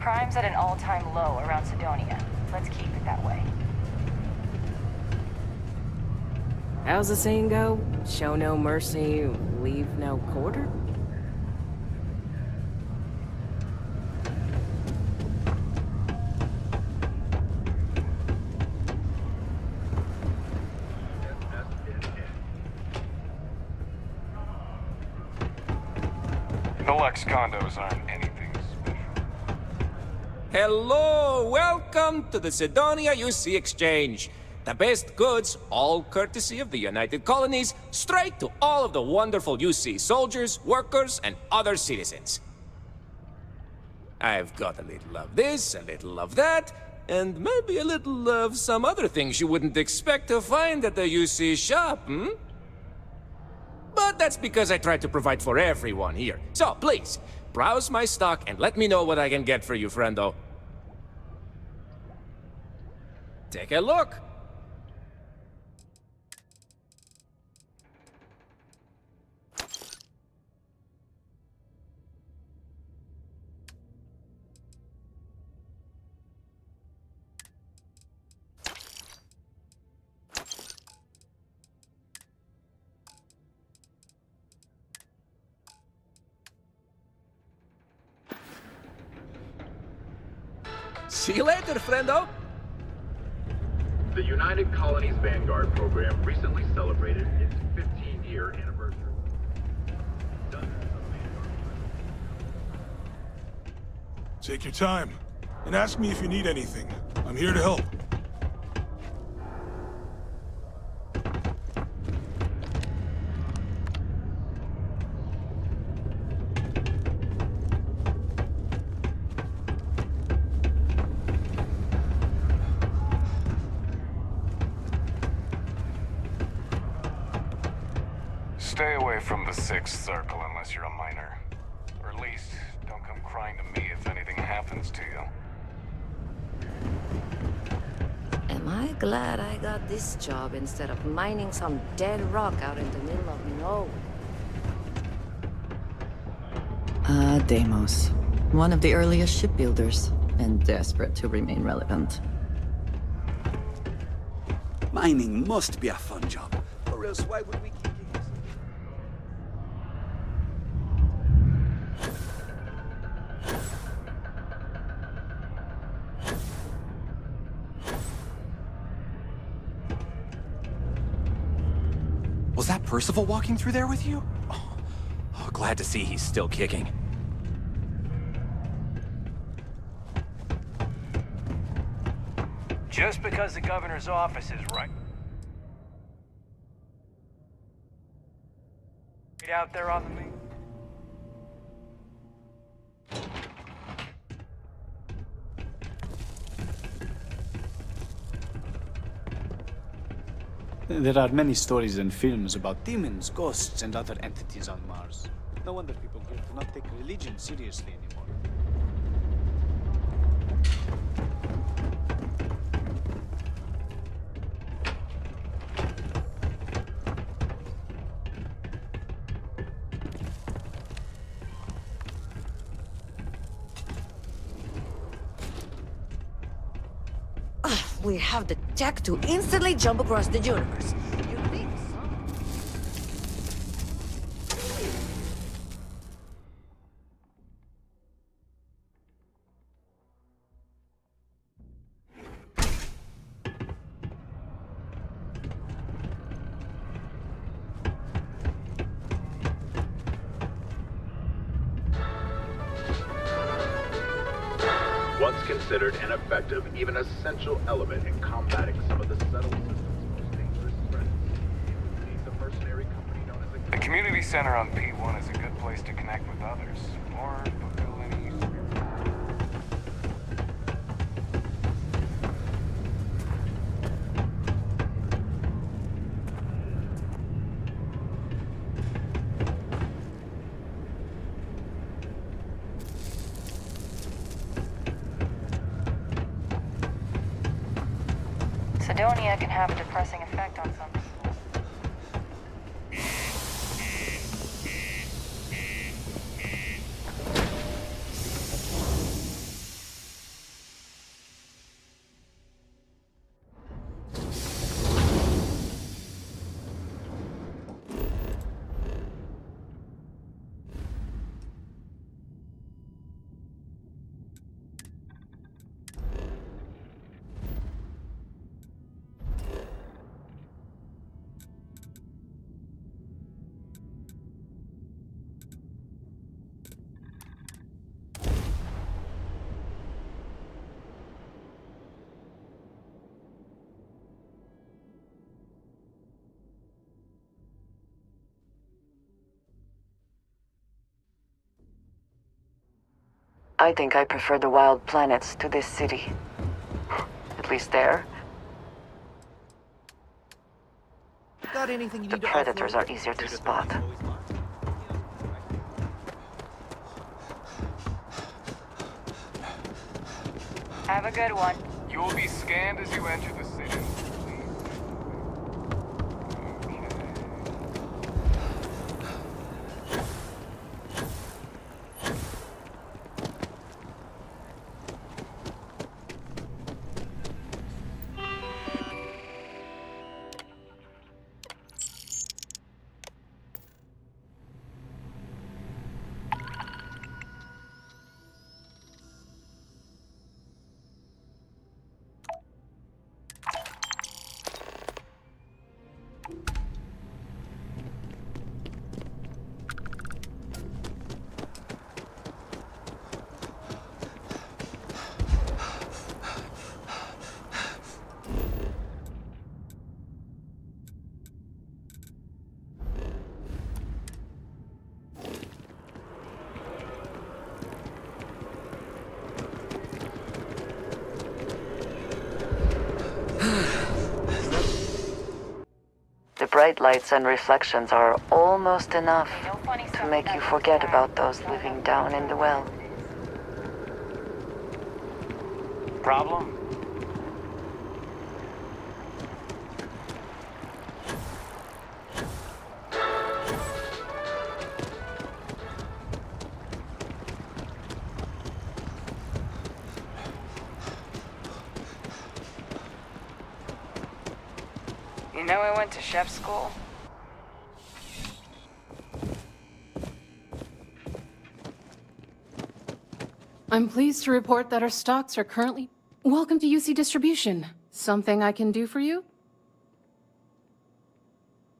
Crime's at an all-time low around Sidonia. Let's keep it that way. How's the saying go? Show no mercy, leave no quarter? The Lex condos aren't anything special. Hello, welcome to the Sidonia UC Exchange. The best goods, all courtesy of the United Colonies, straight to all of the wonderful UC soldiers, workers, and other citizens. I've got a little of this, a little of that, and maybe a little of some other things you wouldn't expect to find at the UC shop, But that's because I try to provide for everyone here. So, please, browse my stock and let me know what I can get for you, friendo. Take a look. See you later, friendo! The United Colonies Vanguard program recently celebrated its 15-year anniversary. Take your time, and ask me if you need anything. I'm here to help. Stay away from the Sixth Circle unless you're a minor. Or at least, don't come crying to me if anything happens to you. Am I glad I got this job instead of mining some dead rock out in the middle of nowhere? Deimos. One of the earliest shipbuilders, and desperate to remain relevant. Mining must be a fun job, or else why would we keep it? Was that Percival walking through there with you? Oh, glad to see he's still kicking. Just because the governor's office is right out there on the main. There are many stories and films about demons, ghosts, and other entities on Mars. No wonder people here do not take religion seriously anymore. We have the tech to instantly jump across the universe. You think so? Once considered an effective, even essential element in combating some of the settled system's most dangerous threats, it would be the mercenary company known as The community center on P1 is a good place to connect with others, or fulfill any Sidonia can have a depressing effect on some people. I think I prefer the wild planets to this city. At least there. Got anything you The need to predators offload? are easier to spot. Have a good one. You will be scanned as you enter the city. The bright lights and reflections are almost enough No funny to stuff make you forget about those living down in the well. Problem? You know I went to chef school? I'm pleased to report that our stocks are currently... Welcome to UC Distribution. Something I can do for you?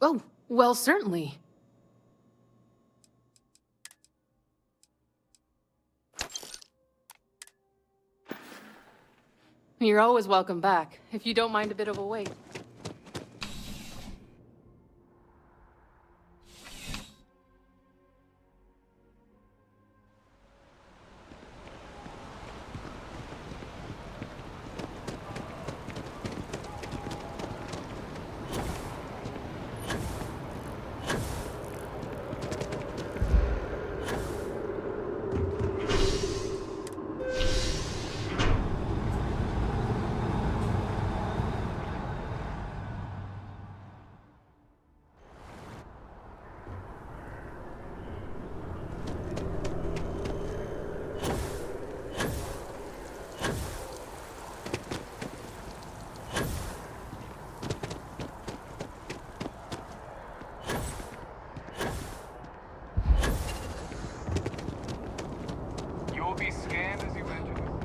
Oh, well, certainly. You're always welcome back, if you don't mind a bit of a wait. You will be scanned as you enter the city.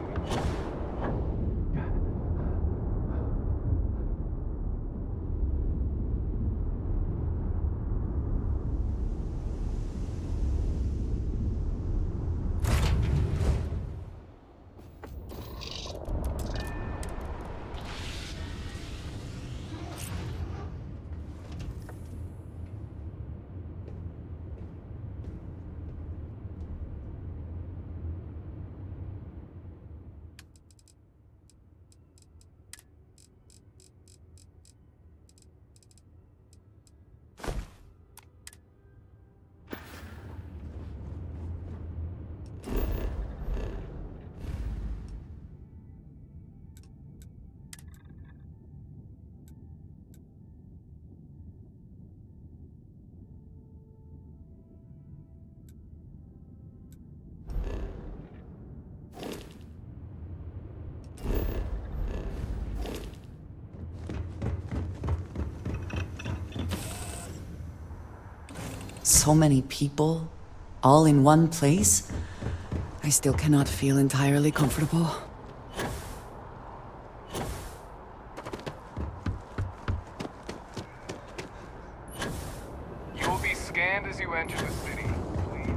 So many people, all in one place. I still cannot feel entirely comfortable. You will be scanned as you enter the city. Please.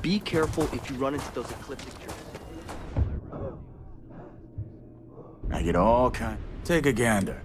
Be careful if you run into those ecliptic jerks. I get all kind. Take a gander.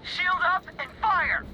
Shield up and fire!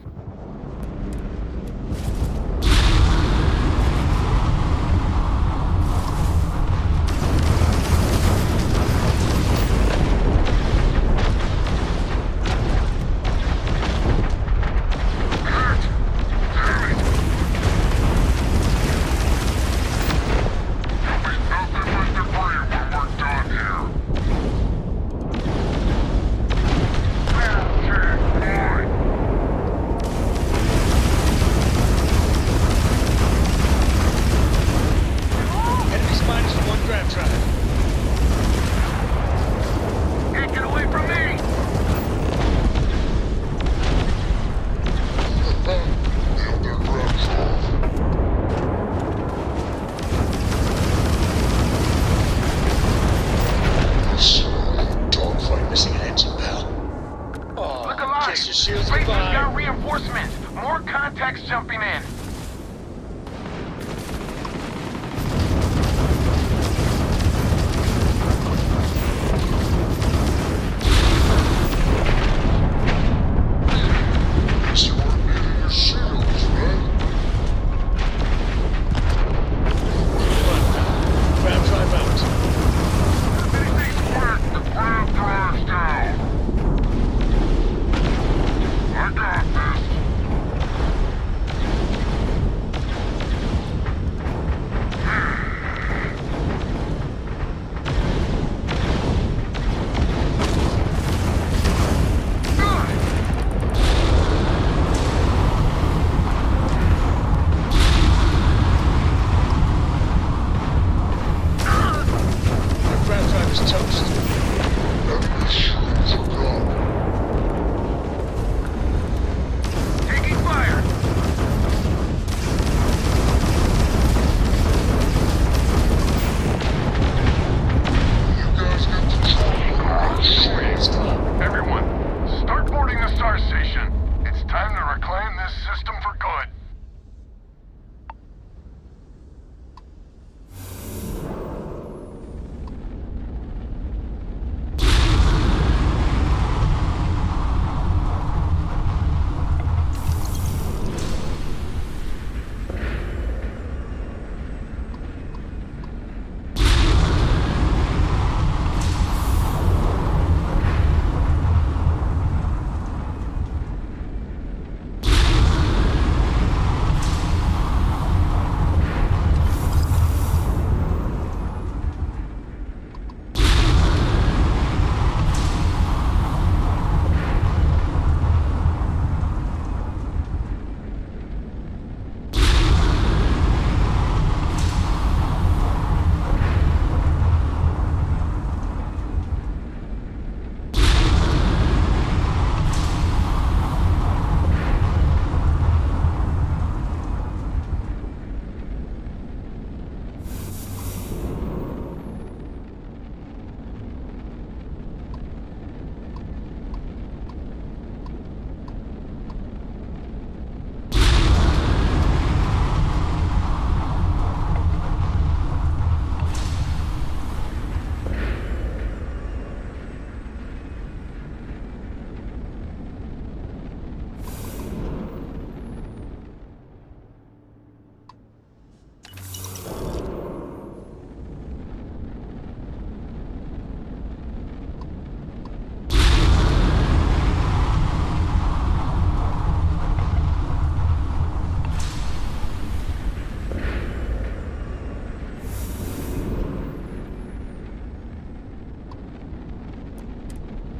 More contacts jumping in.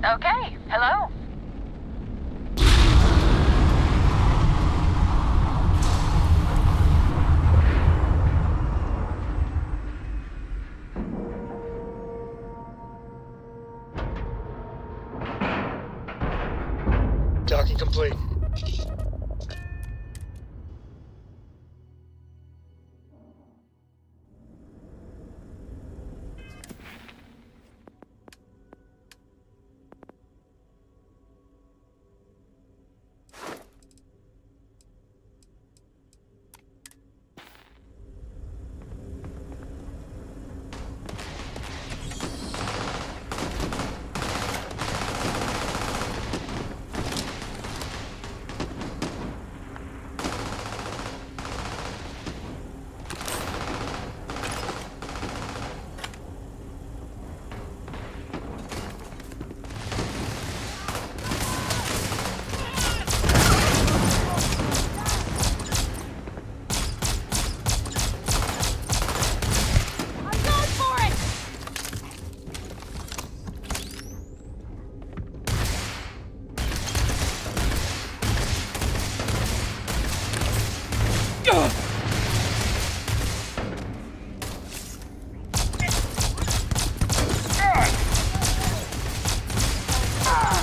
Okay, hello. Docking complete.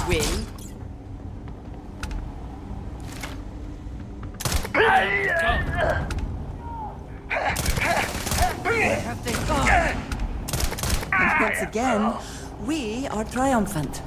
Win. Where have they gone? And once again, we are triumphant.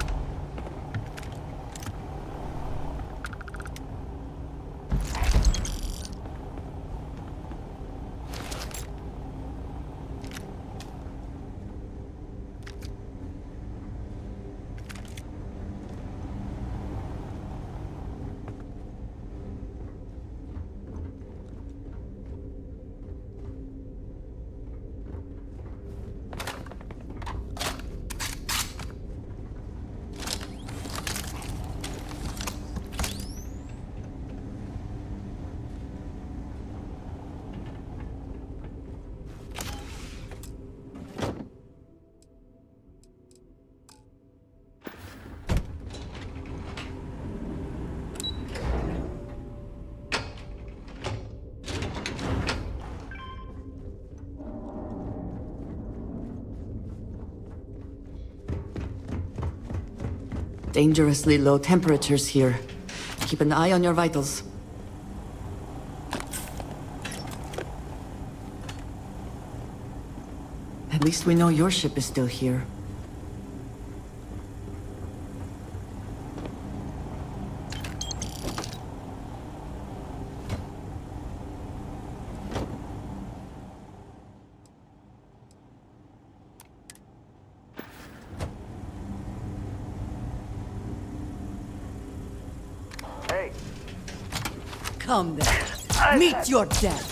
Dangerously low temperatures here. Keep an eye on your vitals. At least we know your ship is still here. Come then. Meet your death.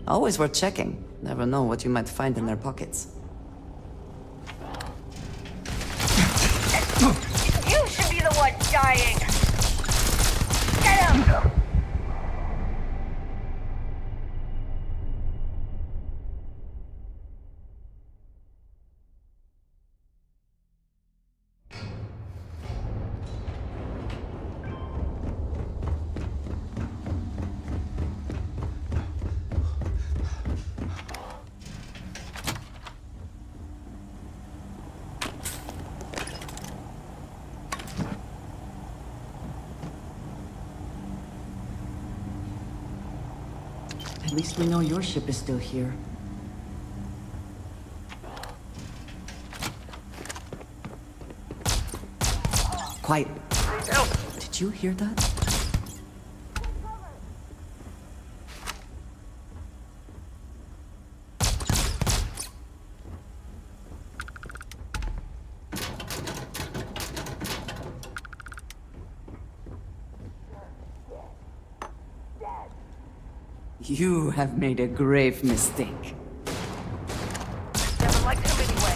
Always worth checking. Never know what you might find in their pockets. You should be the one dying! Get him! At least we know your ship is still here. Quiet. Did you hear that? You have made a grave mistake. Never liked him anyway.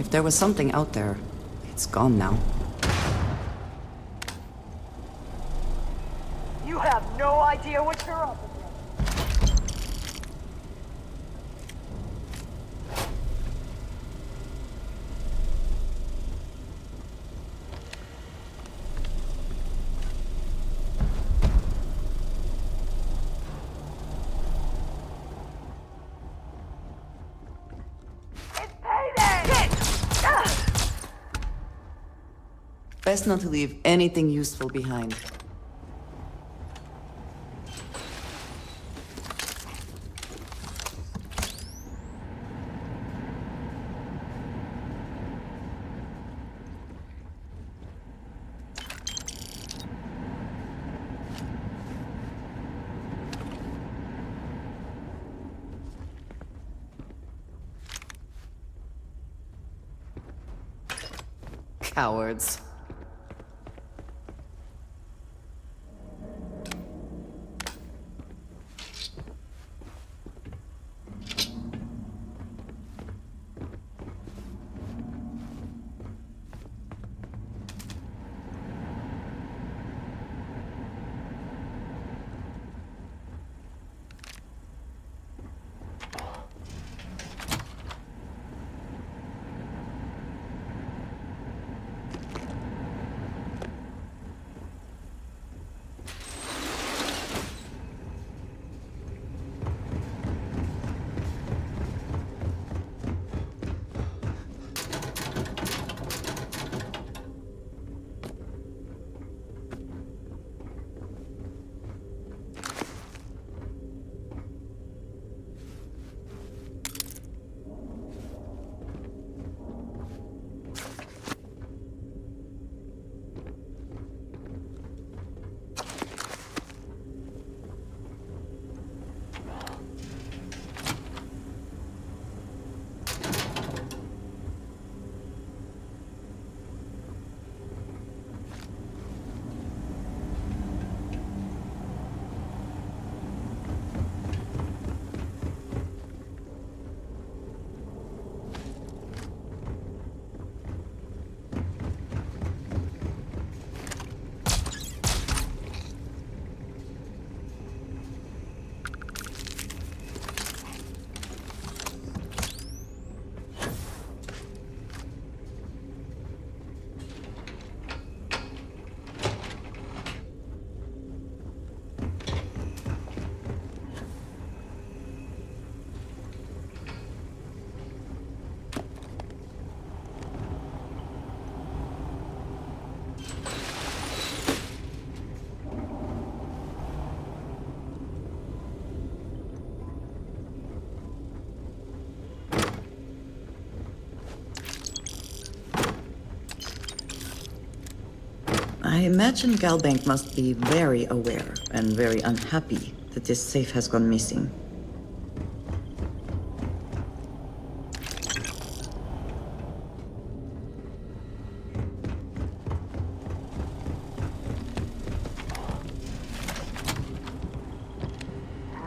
If there was something out there, it's gone now. You have no idea what you're up against. Best not to leave anything useful behind. Cowards. I imagine Galbank must be very aware and very unhappy that this safe has gone missing.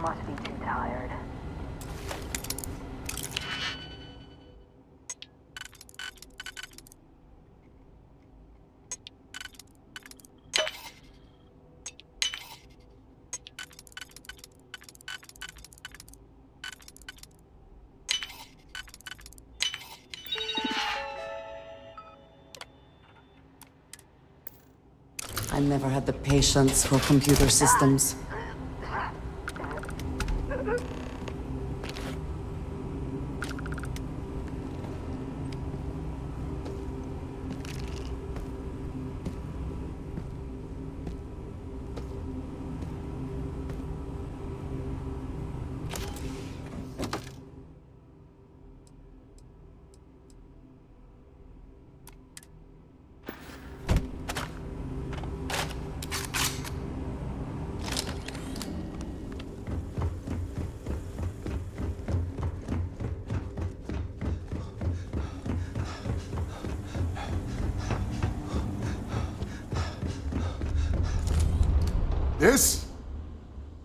Must be too tired. I never had the patience for computer systems.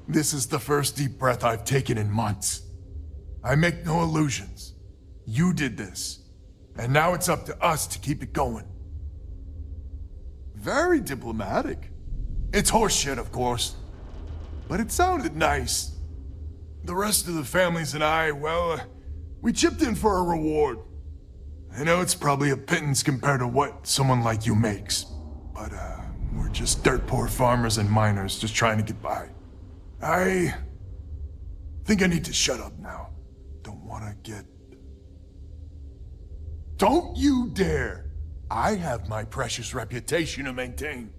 This is the first deep breath I've taken in months. I make no illusions. You did this. And now it's up to us to keep it going. Very diplomatic. It's horseshit, of course. But it sounded nice. The rest of the families and I, well, we chipped in for a reward. I know it's probably a pittance compared to what someone like you makes. But, we're just dirt poor farmers and miners just trying to get by. I think I need to shut up now. Don't you dare! I have my precious reputation to maintain.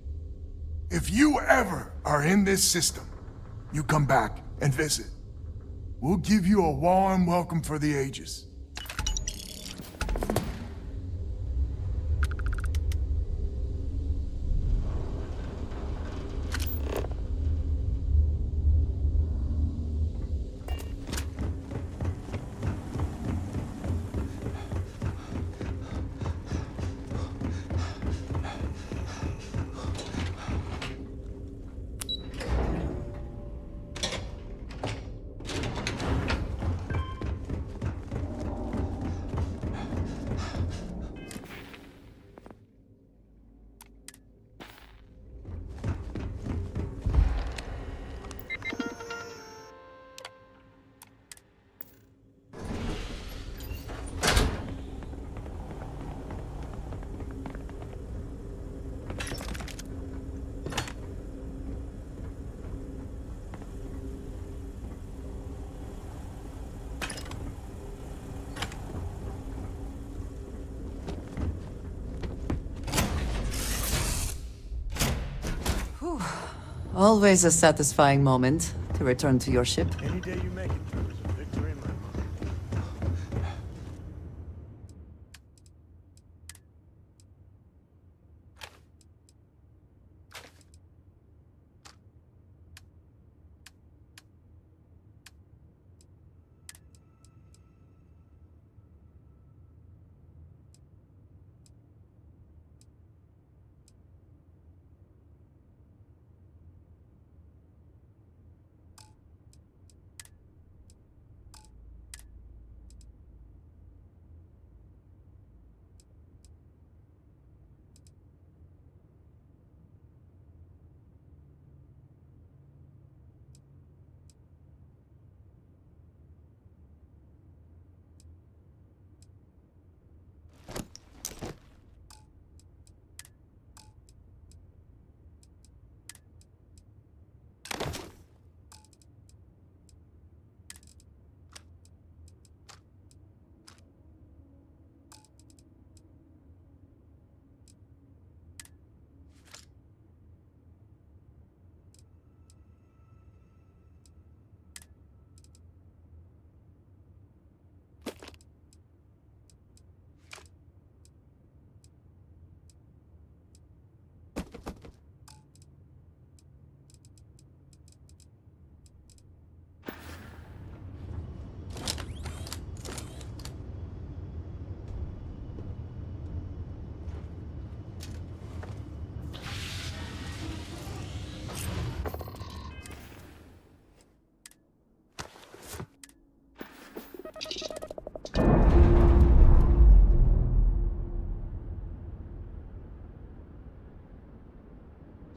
If you ever are in this system, you come back and visit. We'll give you a warm welcome for the ages. Always a satisfying moment to return to your ship. Any day you make it through is a victory in my book.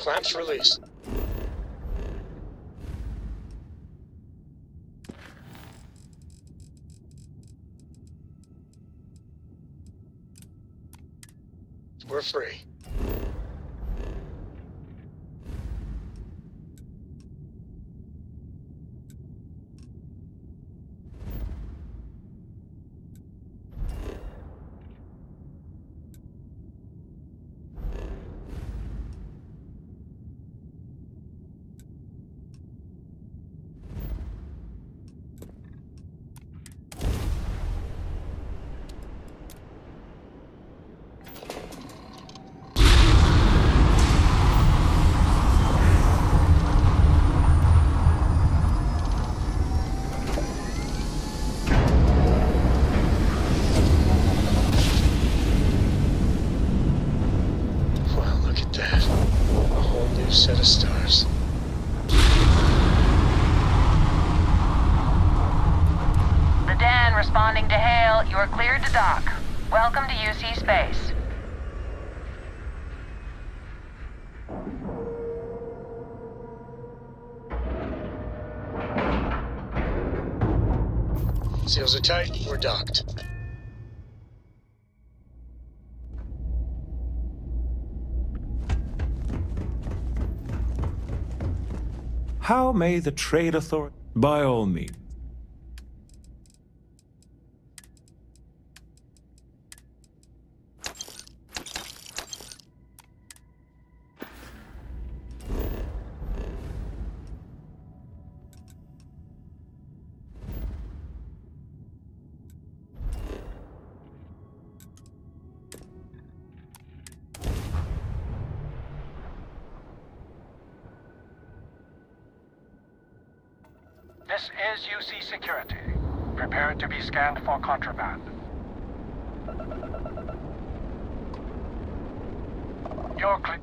Clamps released. We're free. Set of stars. The Dan responding to hail. You are cleared to dock. Welcome to UC Space. Seals are tight. We're docked. How may the trade authority? By all means. This is UC Security. Prepare to be scanned for contraband. You're clear.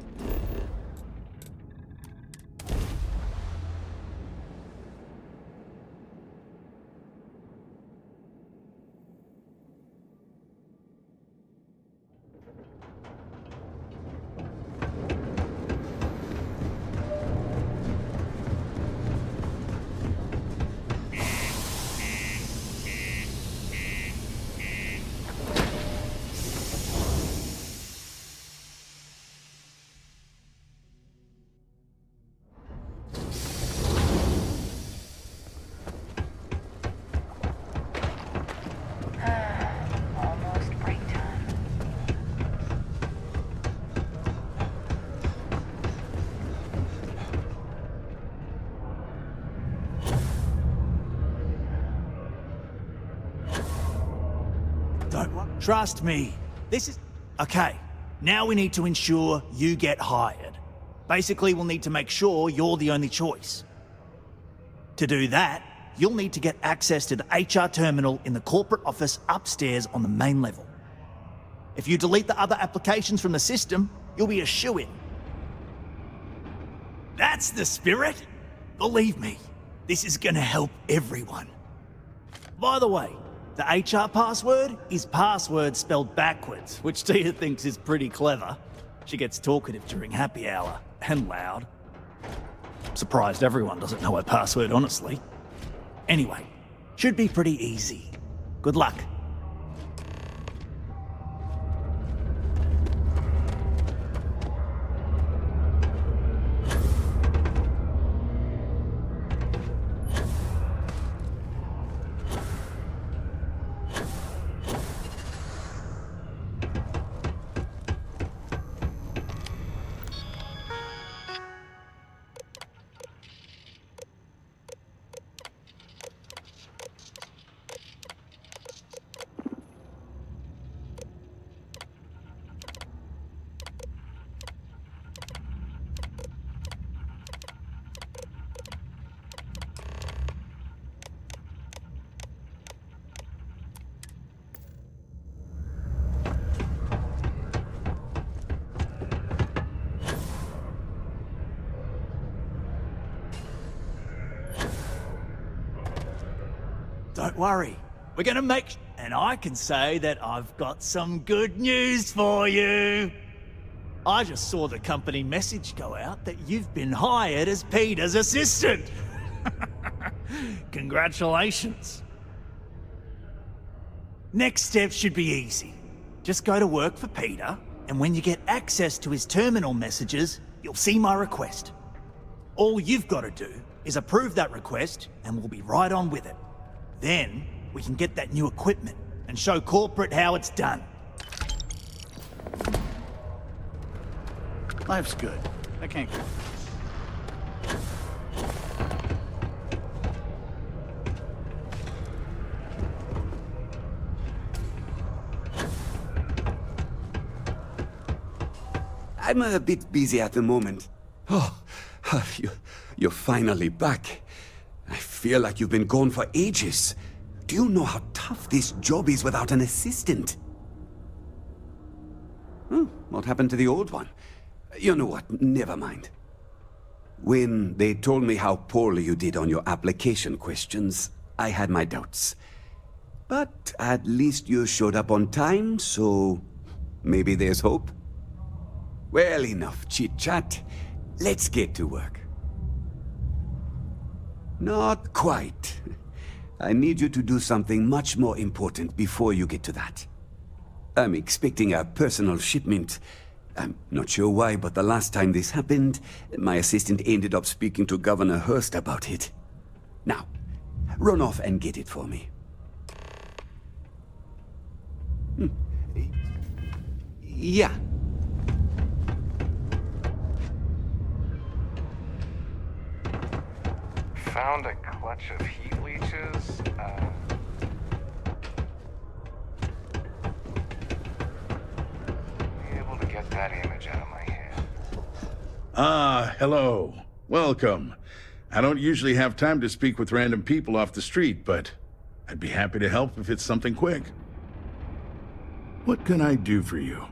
Trust me. This is... Okay, now we need to ensure you get hired. Basically, we'll need to make sure you're the only choice. To do that, you'll need to get access to the HR terminal in the corporate office upstairs on the main level. If you delete the other applications from the system, you'll be a shoo-in. That's the spirit! Believe me, this is gonna help everyone. By the way, the HR password is password spelled backwards, which Tia thinks is pretty clever. She gets talkative during happy hour, and loud. Surprised everyone doesn't know her password, honestly. Anyway, should be pretty easy. Good luck. Don't worry, we're gonna make... And I can say that I've got some good news for you. I just saw the company message go out that you've been hired as Peter's assistant. Congratulations. Next step should be easy. Just go to work for Peter, and when you get access to his terminal messages, you'll see my request. All you've got to do is approve that request, and we'll be right on with it. Then, we can get that new equipment and show corporate how it's done. Life's good. I can't complain. I'm a bit busy at the moment. Oh, you're finally back. I feel like you've been gone for ages. Do you know how tough this job is without an assistant? What happened to the old one? You know what, never mind. When they told me how poorly you did on your application questions, I had my doubts. But at least you showed up on time, so maybe there's hope. Well, enough chit-chat. Let's get to work. Not quite. I need you to do something much more important before you get to that. I'm expecting a personal shipment. I'm not sure why, but the last time this happened, my assistant ended up speaking to Governor Hurst about it. Now, run off and get it for me. Yeah. Found a clutch of heat leeches. Be able to get that image out of my head. Ah, hello. Welcome. I don't usually have time to speak with random people off the street, but I'd be happy to help if it's something quick. What can I do for you?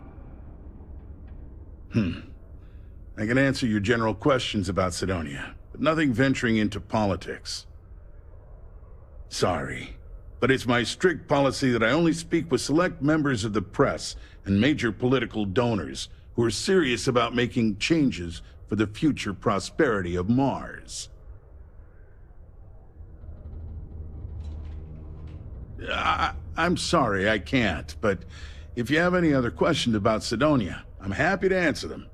I can answer your general questions about Sidonia, but nothing venturing into politics. Sorry, but it's my strict policy that I only speak with select members of the press and major political donors who are serious about making changes for the future prosperity of Mars. I'm sorry, I can't, but if you have any other questions about Sidonia, I'm happy to answer them.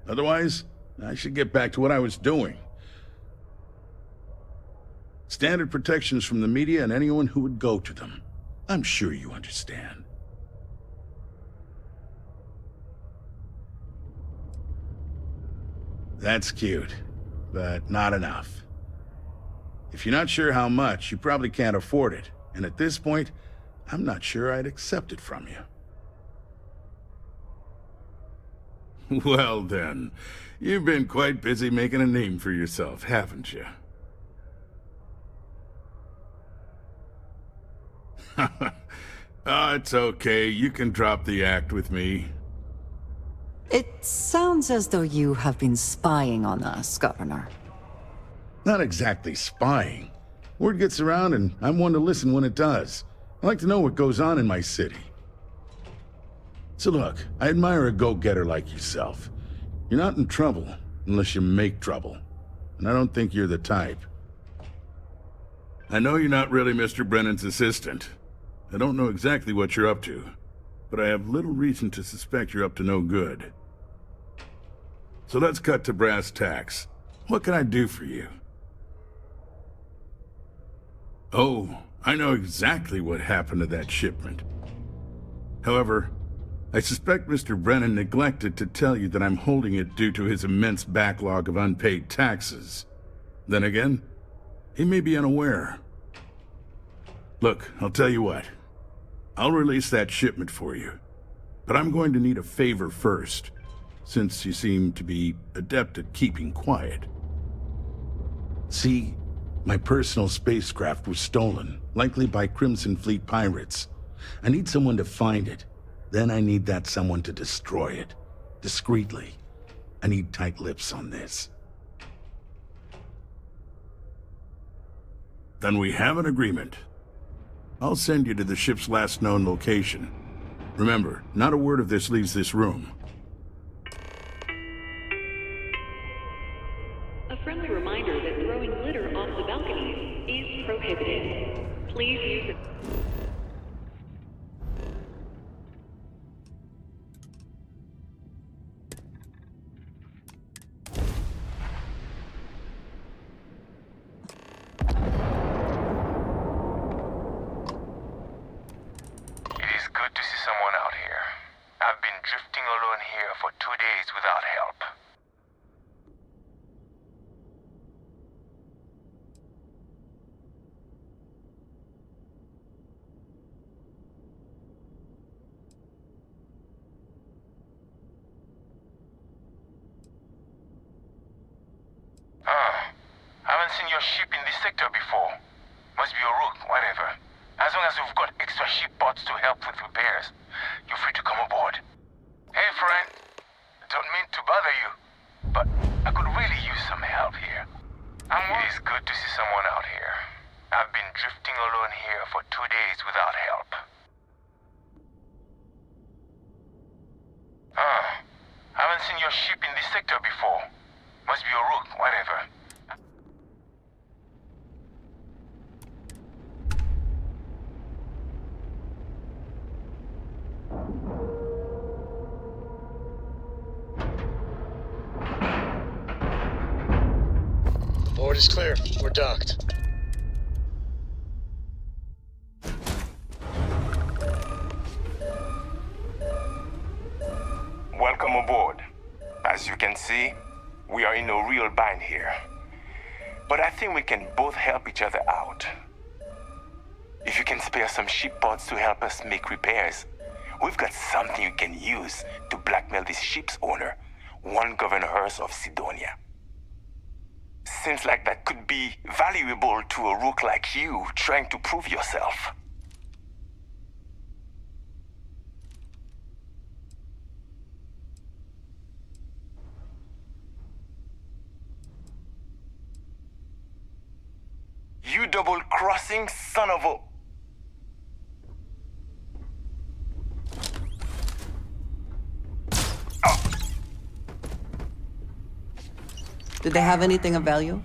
Otherwise, I should get back to what I was doing. Standard protections from the media and anyone who would go to them. I'm sure you understand. That's cute, but not enough. If you're not sure how much, you probably can't afford it. And at this point, I'm not sure I'd accept it from you. Well then, you've been quite busy making a name for yourself, haven't you? It's okay. You can drop the act with me. It sounds as though you have been spying on us, Governor. Not exactly spying. Word gets around and I'm one to listen when it does. I like to know what goes on in my city. So look, I admire a go-getter like yourself. You're not in trouble unless you make trouble. And I don't think you're the type. I know you're not really Mr. Brennan's assistant. I don't know exactly what you're up to, but I have little reason to suspect you're up to no good. So let's cut to brass tacks. What can I do for you? Oh, I know exactly what happened to that shipment. However, I suspect Mr. Brennan neglected to tell you that I'm holding it due to his immense backlog of unpaid taxes. Then again, he may be unaware. Look, I'll tell you what. I'll release that shipment for you. But I'm going to need a favor first, since you seem to be adept at keeping quiet. See, my personal spacecraft was stolen, likely by Crimson Fleet pirates. I need someone to find it. Then I need that someone to destroy it. Discreetly. I need tight lips on this. Then we have an agreement. I'll send you to the ship's last known location. Remember, not a word of this leaves this room. A friendly reminder that throwing litter off the balconies is prohibited. Please use it. It is good to see someone out here. I've been drifting alone here for 2 days without help. Haven't seen your ship in this sector before. Must be a rook, whatever. As long as you've got extra ship parts to help with repairs, you're free to come aboard. Hey, friend. Don't mean to bother you, but I could really use some help here. It is good to see someone out here. I've been drifting alone here for 2 days without help. Haven't seen your ship in this sector before. Must be a rook, whatever. The board is clear. We're docked. Welcome aboard. As you can see, we are in a real bind here. But I think we can both help each other out. If you can spare some ship parts to help us make repairs, we've got something you can use to blackmail this ship's owner, one Governor Hurst of Sidonia. Seems like that could be valuable to a rook like you trying to prove yourself. You double-crossing son of a... Did they have anything of value?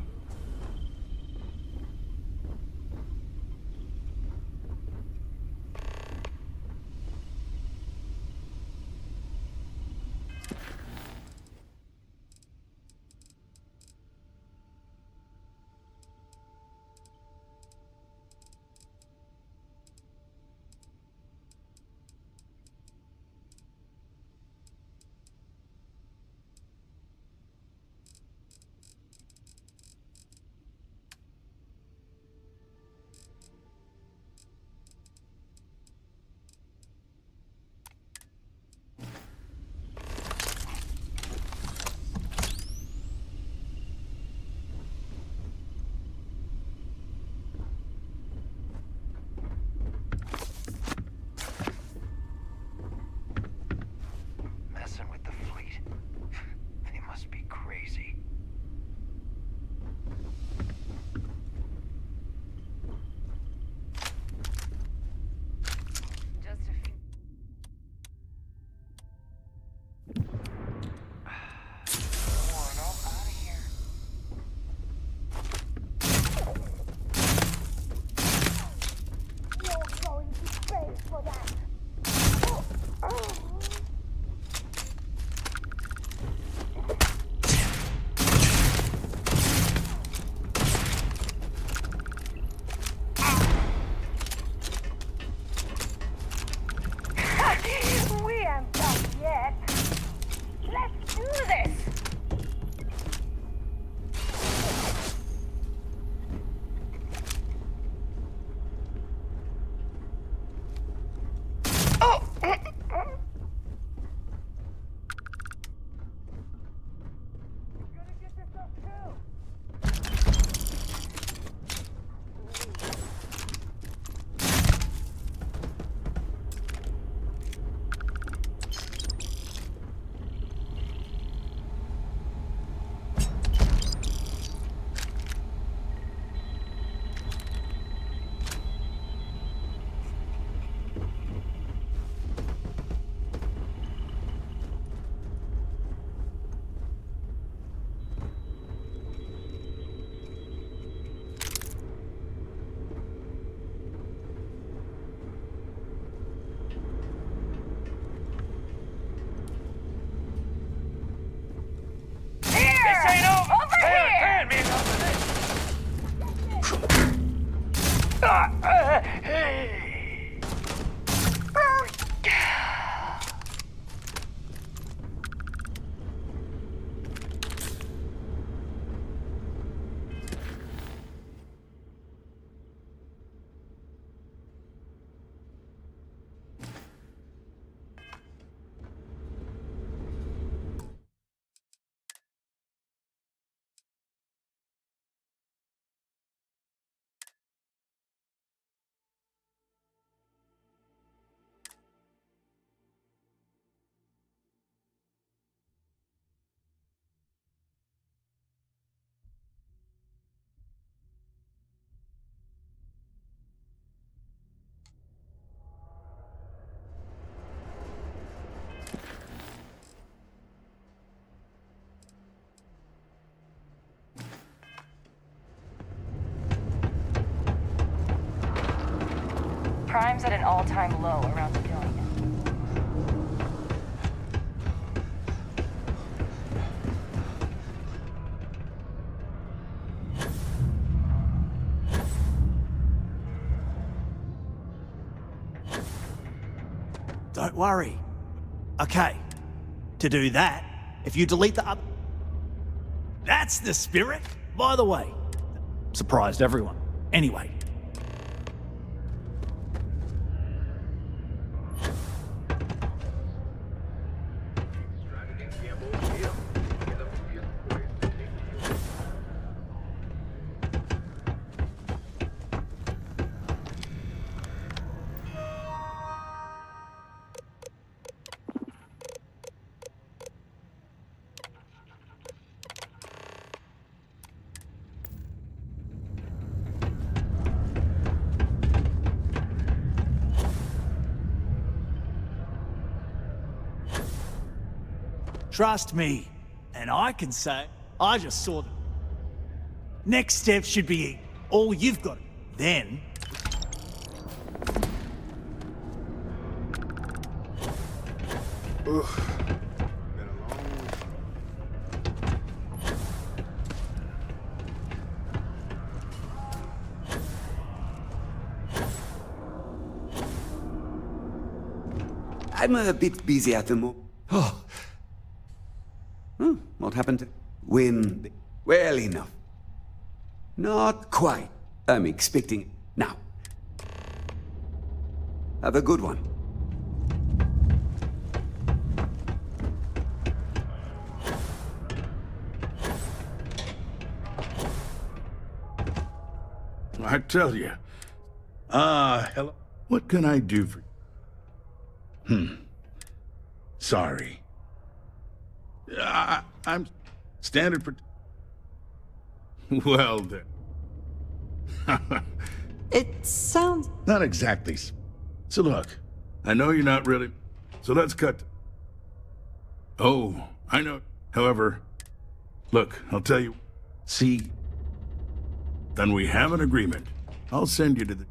Crime's at an all-time low around the billion. Don't worry. Okay. To do that, if you delete the That's the spirit? By the way. Surprised everyone. Anyway. Trust me, and I can say, I just saw them. Next step should be all you've got. Then... I'm a bit busy at the moment. Oh. What happened? When? Well, enough. Not quite. I'm expecting now. Have a good one. I tell you. Hello. What can I do for you? Sorry. I'm standard for... Well, then. It sounds... Not exactly. So look, I know you're not really... So let's cut... Oh, I know. However, look, I'll tell you... See... Then we have an agreement. I'll send you to the...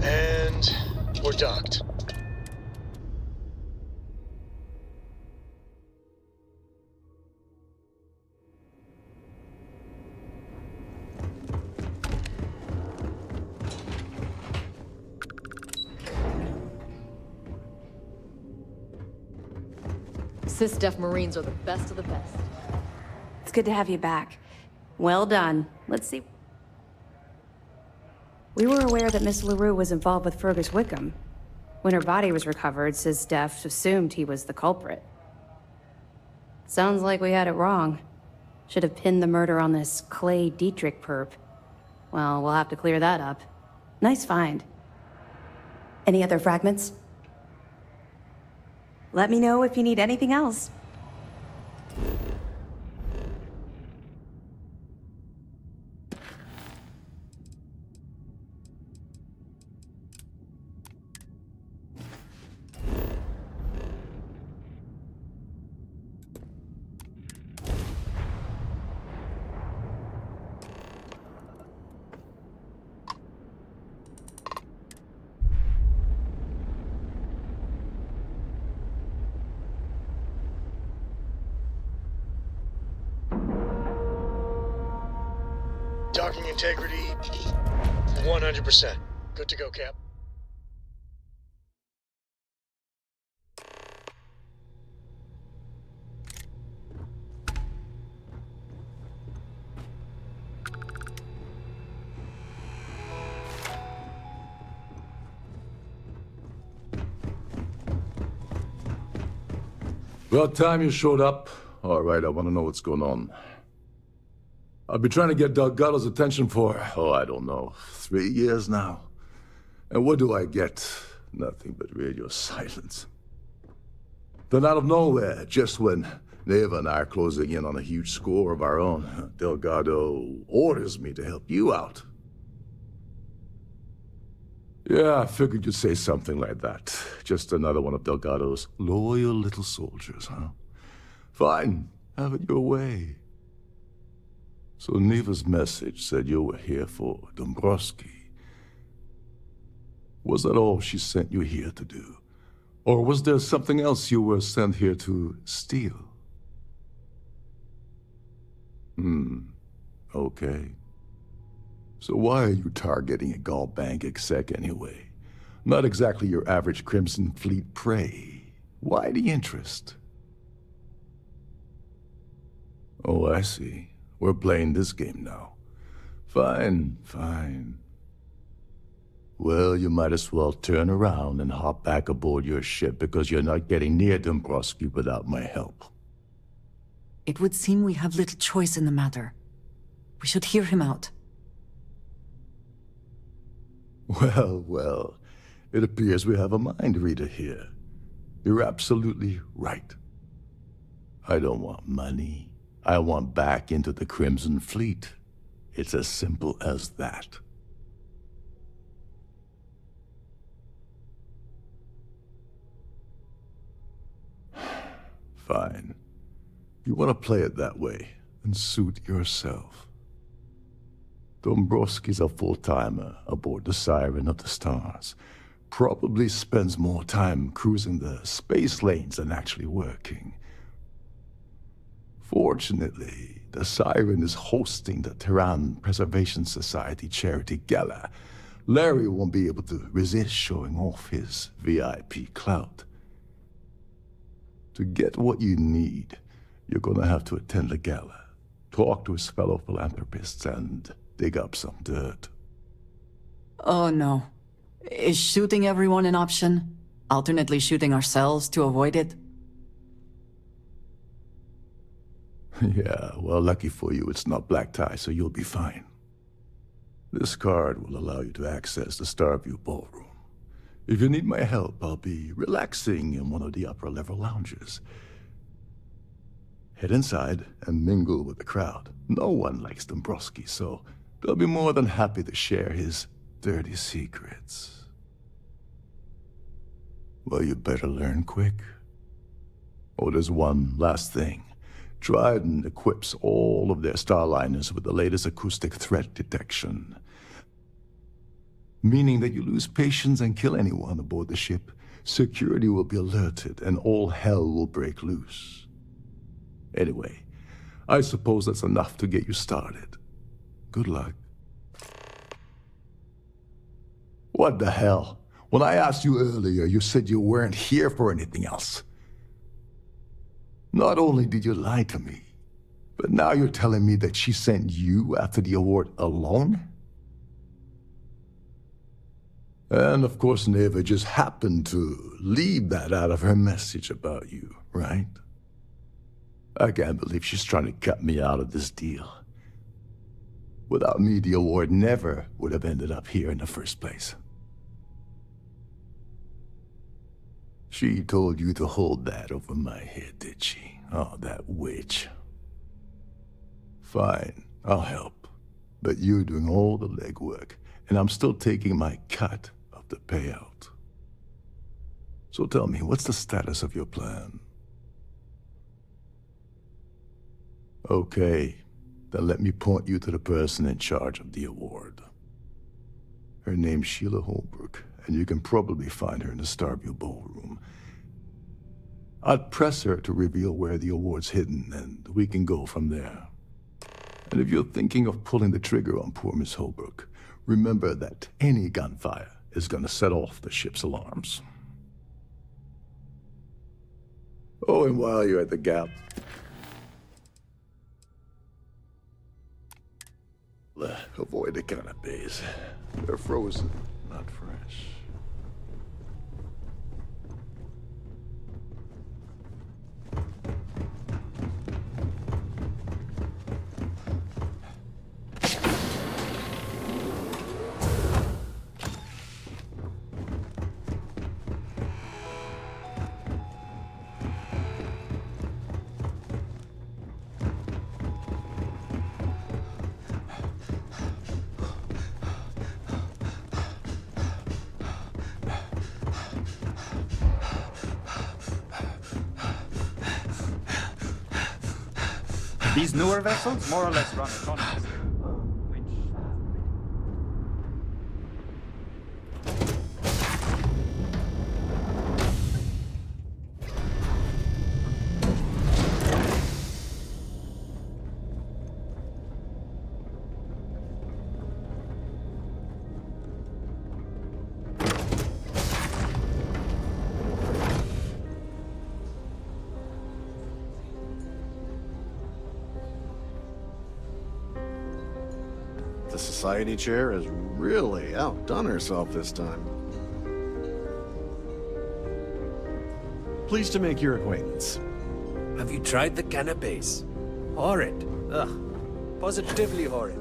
And we're docked. Sys-Def Marines are the best of the best. It's good to have you back. Well done. Let's see. We were aware that Miss LaRue was involved with Fergus Wickham. When her body was recovered, Sys-Def assumed he was the culprit. Sounds like we had it wrong. Should have pinned the murder on this Clay Dietrich perp. Well, we'll have to clear that up. Nice find. Any other fragments? Let me know if you need anything else. Docking integrity, 100%. Good to go, Cap. About time you showed up. All right, I want to know what's going on. I've been trying to get Delgado's attention for, I don't know, 3 years now. And what do I get? Nothing but radio silence. Then out of nowhere, just when Neva and I are closing in on a huge score of our own, Delgado orders me to help you out. Yeah, I figured you'd say something like that. Just another one of Delgado's loyal little soldiers, huh? Fine, have it your way. So Neva's message said you were here for Dombrowski. Was that all she sent you here to do? Or was there something else you were sent here to steal? Okay. So why are you targeting a Gaul bank exec anyway? Not exactly your average Crimson Fleet prey. Why the interest? Oh, I see. We're playing this game now. Fine, fine. Well, you might as well turn around and hop back aboard your ship because you're not getting near Dombrowski without my help. It would seem we have little choice in the matter. We should hear him out. Well, it appears we have a mind reader here. You're absolutely right. I don't want money. I want back into the Crimson Fleet. It's as simple as that. Fine. You want to play it that way, and suit yourself. Dombrowski's a full-timer aboard the Siren of the Stars. Probably spends more time cruising the space lanes than actually working. Fortunately, the Siren is hosting the Tehran Preservation Society charity gala. Larry won't be able to resist showing off his VIP clout. To get what you need, you're gonna have to attend the gala, talk to his fellow philanthropists, and dig up some dirt. Oh no. Is shooting everyone an option? Alternately shooting ourselves to avoid it? Yeah, well, lucky for you, it's not black tie, so you'll be fine. This card will allow you to access the Starfield ballroom. If you need my help, I'll be relaxing in one of the upper-level lounges. Head inside and mingle with the crowd. No one likes Dombrowski, so they'll be more than happy to share his dirty secrets. Well, you better learn quick. Oh, there's one last thing. Trident equips all of their starliners with the latest acoustic threat detection. Meaning that you lose patience and kill anyone aboard the ship, security will be alerted and all hell will break loose. Anyway, I suppose that's enough to get you started. Good luck. What the hell? When I asked you earlier, you said you weren't here for anything else. Not only did you lie to me, but now you're telling me that she sent you after the award alone? And of course, Neva just happened to leave that out of her message about you, right? I can't believe she's trying to cut me out of this deal. Without me, the award never would have ended up here in the first place. She told you to hold that over my head, did she? Oh, that witch. Fine, I'll help. But you're doing all the legwork, and I'm still taking my cut of the payout. So tell me, what's the status of your plan? Okay, then let me point you to the person in charge of the award. Her name's Sheila Holbrook, and you can probably find her in the Starfield ballroom. I'd press her to reveal where the award's hidden, and we can go from there. And if you're thinking of pulling the trigger on poor Miss Holbrook, remember that any gunfire is gonna set off the ship's alarms. Oh, and while you're at the gap, avoid the canapes. They're frozen, not fresh. These newer vessels more or less run autonomously. The Society Chair has really outdone herself this time. Pleased to make your acquaintance. Have you tried the canapes? Horrid. Ugh. Positively horrid.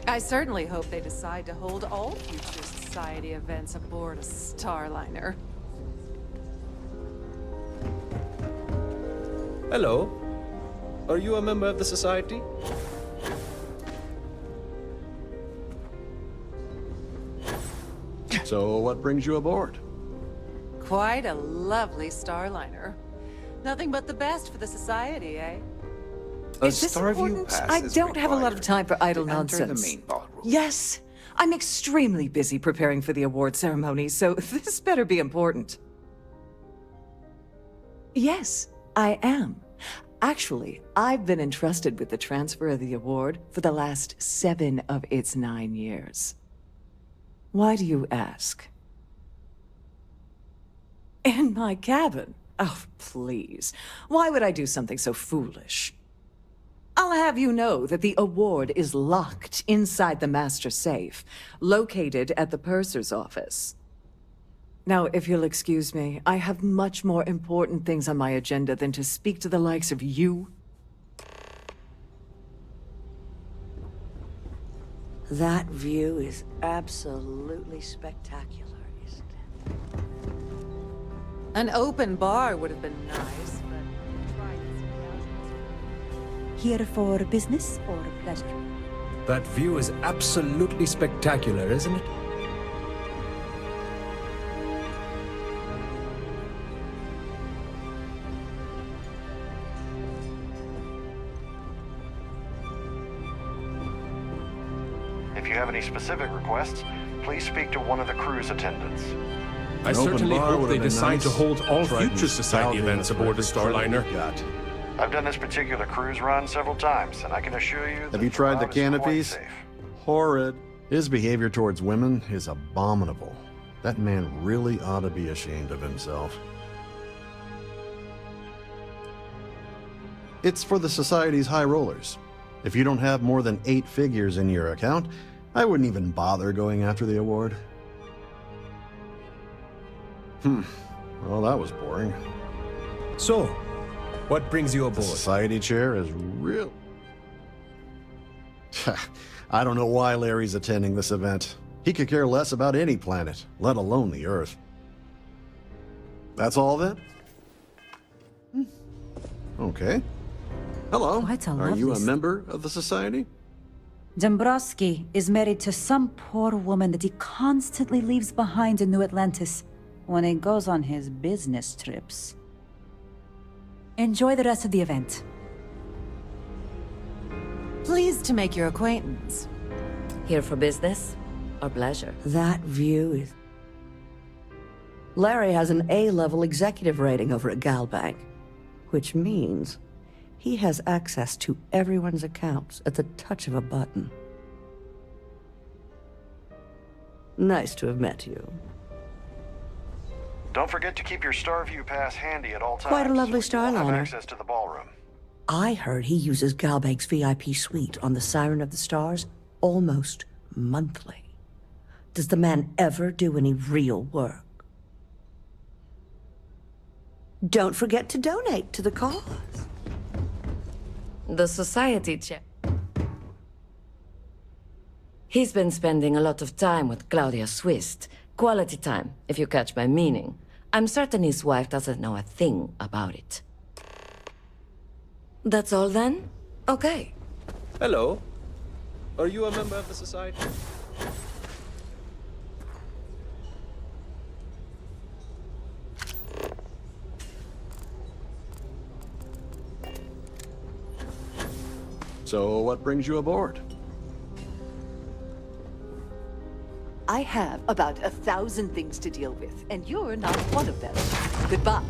I certainly hope they decide to hold all future Society events aboard a Starliner. Hello. Are you a member of the Society? So, what brings you aboard? Quite a lovely Starliner. Nothing but the best for the Society, eh? Is this important? I don't have a lot of time for idle nonsense. The main ballroom. Yes, I'm extremely busy preparing for the award ceremony, so this better be important. Yes, I am. Actually, I've been entrusted with the transfer of the award for the last 7 of its 9 years. Why do you ask? In my cabin? Oh, please. Why would I do something so foolish? I'll have you know that the award is locked inside the master safe, located at the purser's office. Now, if you'll excuse me, I have much more important things on my agenda than to speak to the likes of you. That view is absolutely spectacular, isn't it? An open bar would have been nice, but... Here for business or pleasure? That view is absolutely spectacular, isn't it? If you have any specific requests, please speak to one of the cruise attendants. I certainly hope they decide to hold all future Society events aboard the Starliner. I've done this particular cruise run several times, and I can assure you that Have you tried the route is quite canopies? safe. Horrid. His behavior towards women is abominable. That man really ought to be ashamed of himself. It's for the Society's high rollers. If you don't have more than 8 figures in your account, I wouldn't even bother going after the award. Well, that was boring. So, what brings you aboard? The Society Chair is real. I don't know why Larry's attending this event. He could care less about any planet, let alone the Earth. That's all then? Okay. Hello. Quite a Are you a lovely member of the Society? Dombrowski is married to some poor woman that he constantly leaves behind in New Atlantis when he goes on his business trips. Enjoy the rest of the event. Pleased to make your acquaintance. Here for business or pleasure? That view is... Larry has an A-level executive rating over at Galbank, which means he has access to everyone's accounts at the touch of a button. Nice to have met you. Don't forget to keep your Starview pass handy at all times. Quite a lovely so you'll have Starliner. access to the ballroom. I heard he uses Galbank's VIP suite on the Siren of the Stars almost monthly. Does the man ever do any real work? Don't forget to donate to the cause. The Society Chair. He's been spending a lot of time with Claudia Swist. Quality time, if you catch my meaning. I'm certain his wife doesn't know a thing about it. That's all then? Okay. Hello. Are you a member of the Society? So what brings you aboard? I have about 1,000 things to deal with, and you're not one of them. Goodbye.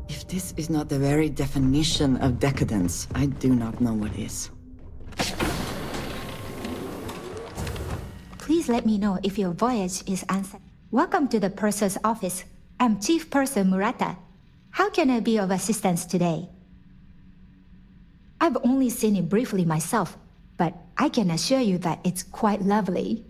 If this is not the very definition of decadence, I do not know what is. Please let me know if your voyage is answered. Welcome to the Purser's office. I'm Chief Purser Murata. How can I be of assistance today? I've only seen it briefly myself, but I can assure you that it's quite lovely.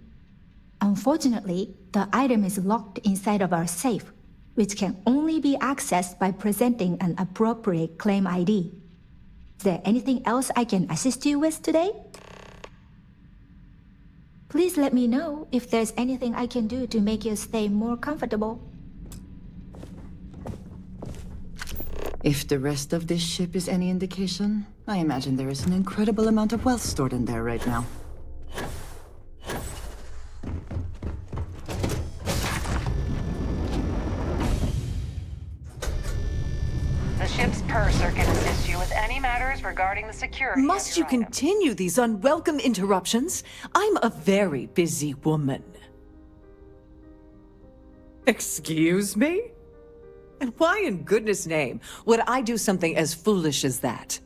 Unfortunately, the item is locked inside of our safe, which can only be accessed by presenting an appropriate claim ID. Is there anything else I can assist you with today? Please let me know if there's anything I can do to make your stay more comfortable. If the rest of this ship is any indication, I imagine there is an incredible amount of wealth stored in there right now. The ship's purser can assist you with any matters regarding the security. Must you continue these unwelcome interruptions? I'm a very busy woman. Excuse me? And why in goodness name would I do something as foolish as that?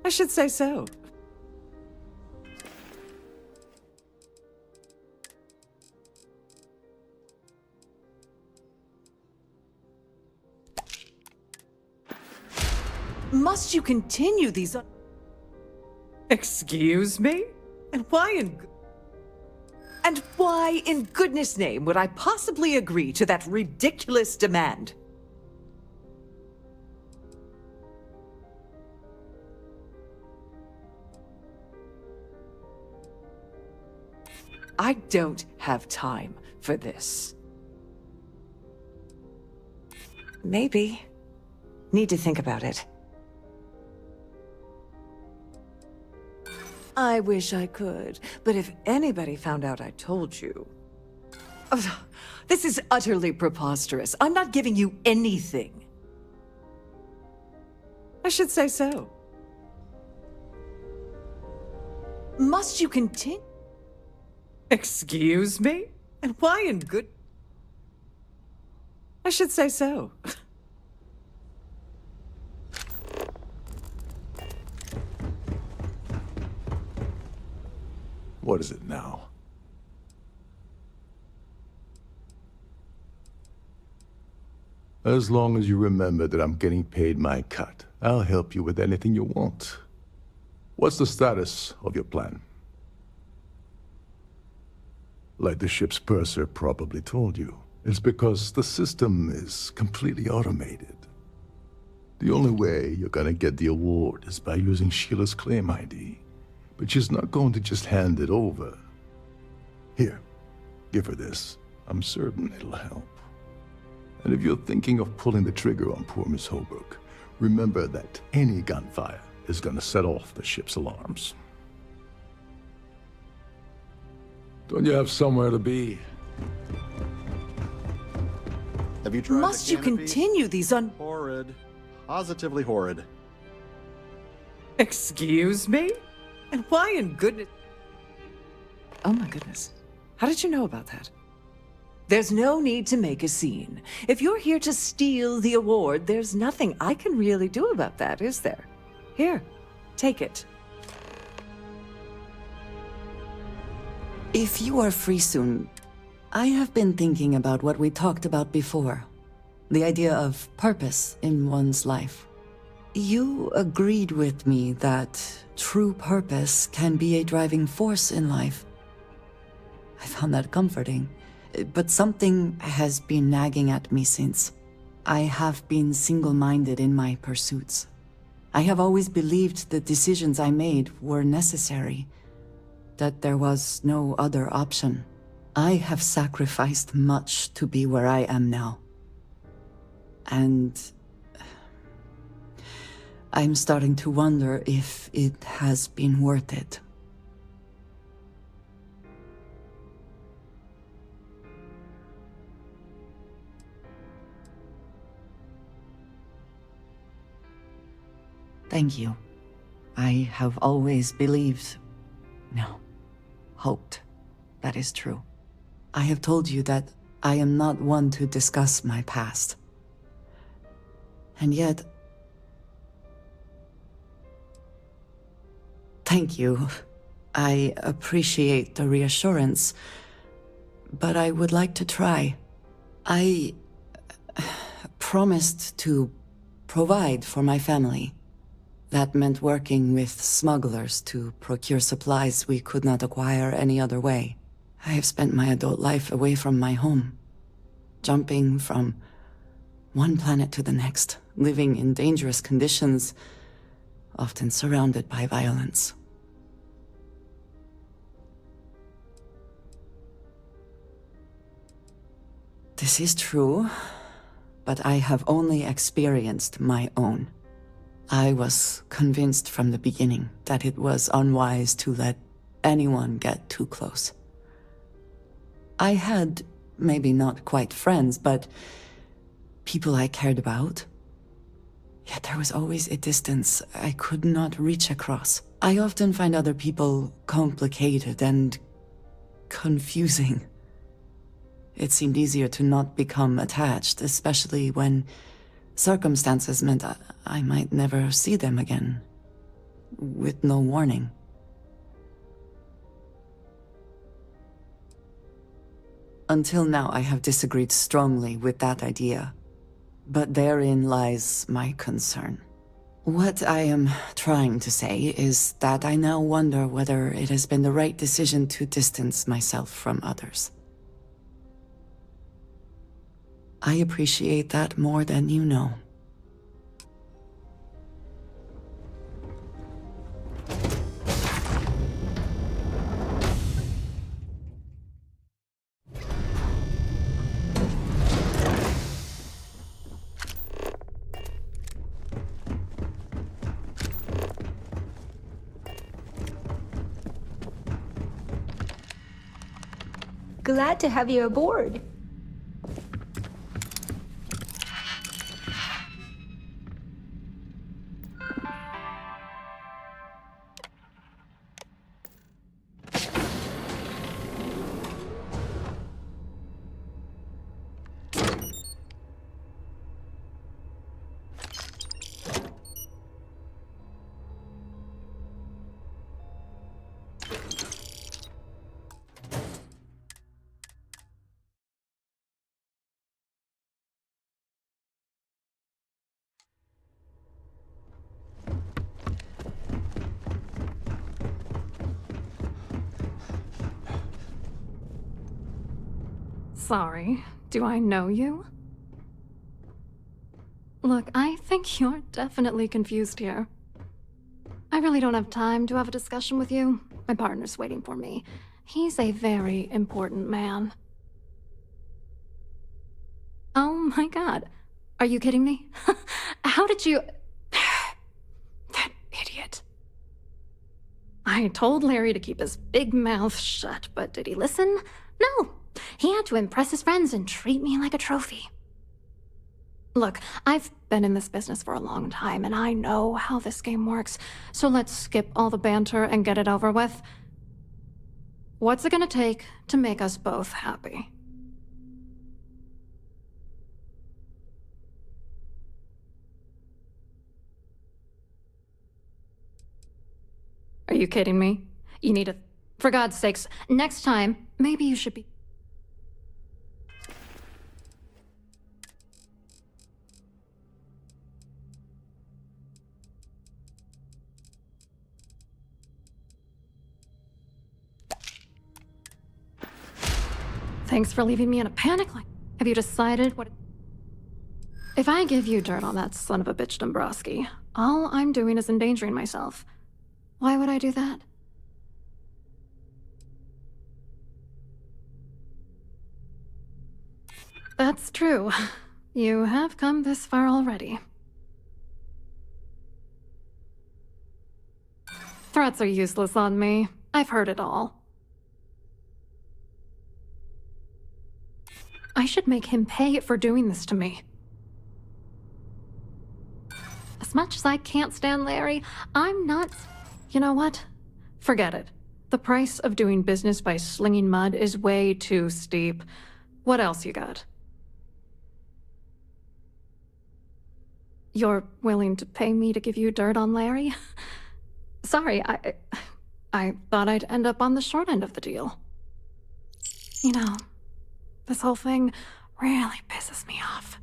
I should say so. Must you continue these Excuse me? And why in goodness name would I possibly agree to that ridiculous demand? I don't have time for this. Maybe. Need to think about it. I wish I could, but if anybody found out I told you... Oh, this is utterly preposterous. I'm not giving you anything. I should say so. Must you continue? Excuse me? And why in good... I should say so. What is it now? As long as you remember that I'm getting paid my cut, I'll help you with anything you want. What's the status of your plan? Like the ship's purser probably told you, it's because the system is completely automated. The only way you're gonna get the award is by using Sheila's claim ID. But she's not going to just hand it over. Here, give her this. I'm certain it'll help. And if you're thinking of pulling the trigger on poor Miss Holbrook, remember that any gunfire is going to set off the ship's alarms. Don't you have somewhere to be? Have you tried Must the you canopies? continue these Horrid. Positively horrid. Excuse me? And why in goodness... Oh my goodness. How did you know about that? There's no need to make a scene. If you're here to steal the award, there's nothing I can really do about that, is there? Here, take it. If you are free soon, I have been thinking about what we talked about before. The idea of purpose in one's life. You agreed with me that true purpose can be a driving force in life. I found that comforting, but something has been nagging at me since. I have been single-minded in my pursuits. I have always believed the decisions I made were necessary, that there was no other option. I have sacrificed much to be where I am now. And I'm starting to wonder if it has been worth it. Thank you. I have always believed, no, hoped that is true. I have told you that I am not one to discuss my past. And yet, thank you. I appreciate the reassurance, but I would like to try. I promised to provide for my family. That meant working with smugglers to procure supplies we could not acquire any other way. I have spent my adult life away from my home, jumping from one planet to the next, living in dangerous conditions, often surrounded by violence. This is true, but I have only experienced my own. I was convinced from the beginning that it was unwise to let anyone get too close. I had, maybe not quite friends, but people I cared about. Yet there was always a distance I could not reach across. I often find other people complicated and confusing. It seemed easier to not become attached, especially when circumstances meant I might never see them again, with no warning. Until now, I have disagreed strongly with that idea, but therein lies my concern. What I am trying to say is that I now wonder whether it has been the right decision to distance myself from others. I appreciate that more than you know. Glad to have you aboard. Sorry, do I know you? Look, I think you're definitely confused here. I really don't have time to have a discussion with you. My partner's waiting for me. He's a very important man. Oh my god. Are you kidding me? How did you... That idiot. I told Larry to keep his big mouth shut, but did he listen? No. He had to impress his friends and treat me like a trophy. Look, I've been in this business for a long time, and I know how this game works, so let's skip all the banter and get it over with. What's it gonna take to make us both happy? Are you kidding me? You need a... For God's sakes, next time, maybe you should be... Thanks for leaving me in a panic. Like, have you decided what... If I give you dirt on that son of a bitch Dombrowski, all I'm doing is endangering myself. Why would I do that? That's true. You have come this far already. Threats are useless on me. I've heard it all. I should make him pay for doing this to me. As much as I can't stand Larry, I'm not... You know what? Forget it. The price of doing business by slinging mud is way too steep. What else you got? You're willing to pay me to give you dirt on Larry? Sorry, I thought I'd end up on the short end of the deal. You know, this whole thing really pisses me off.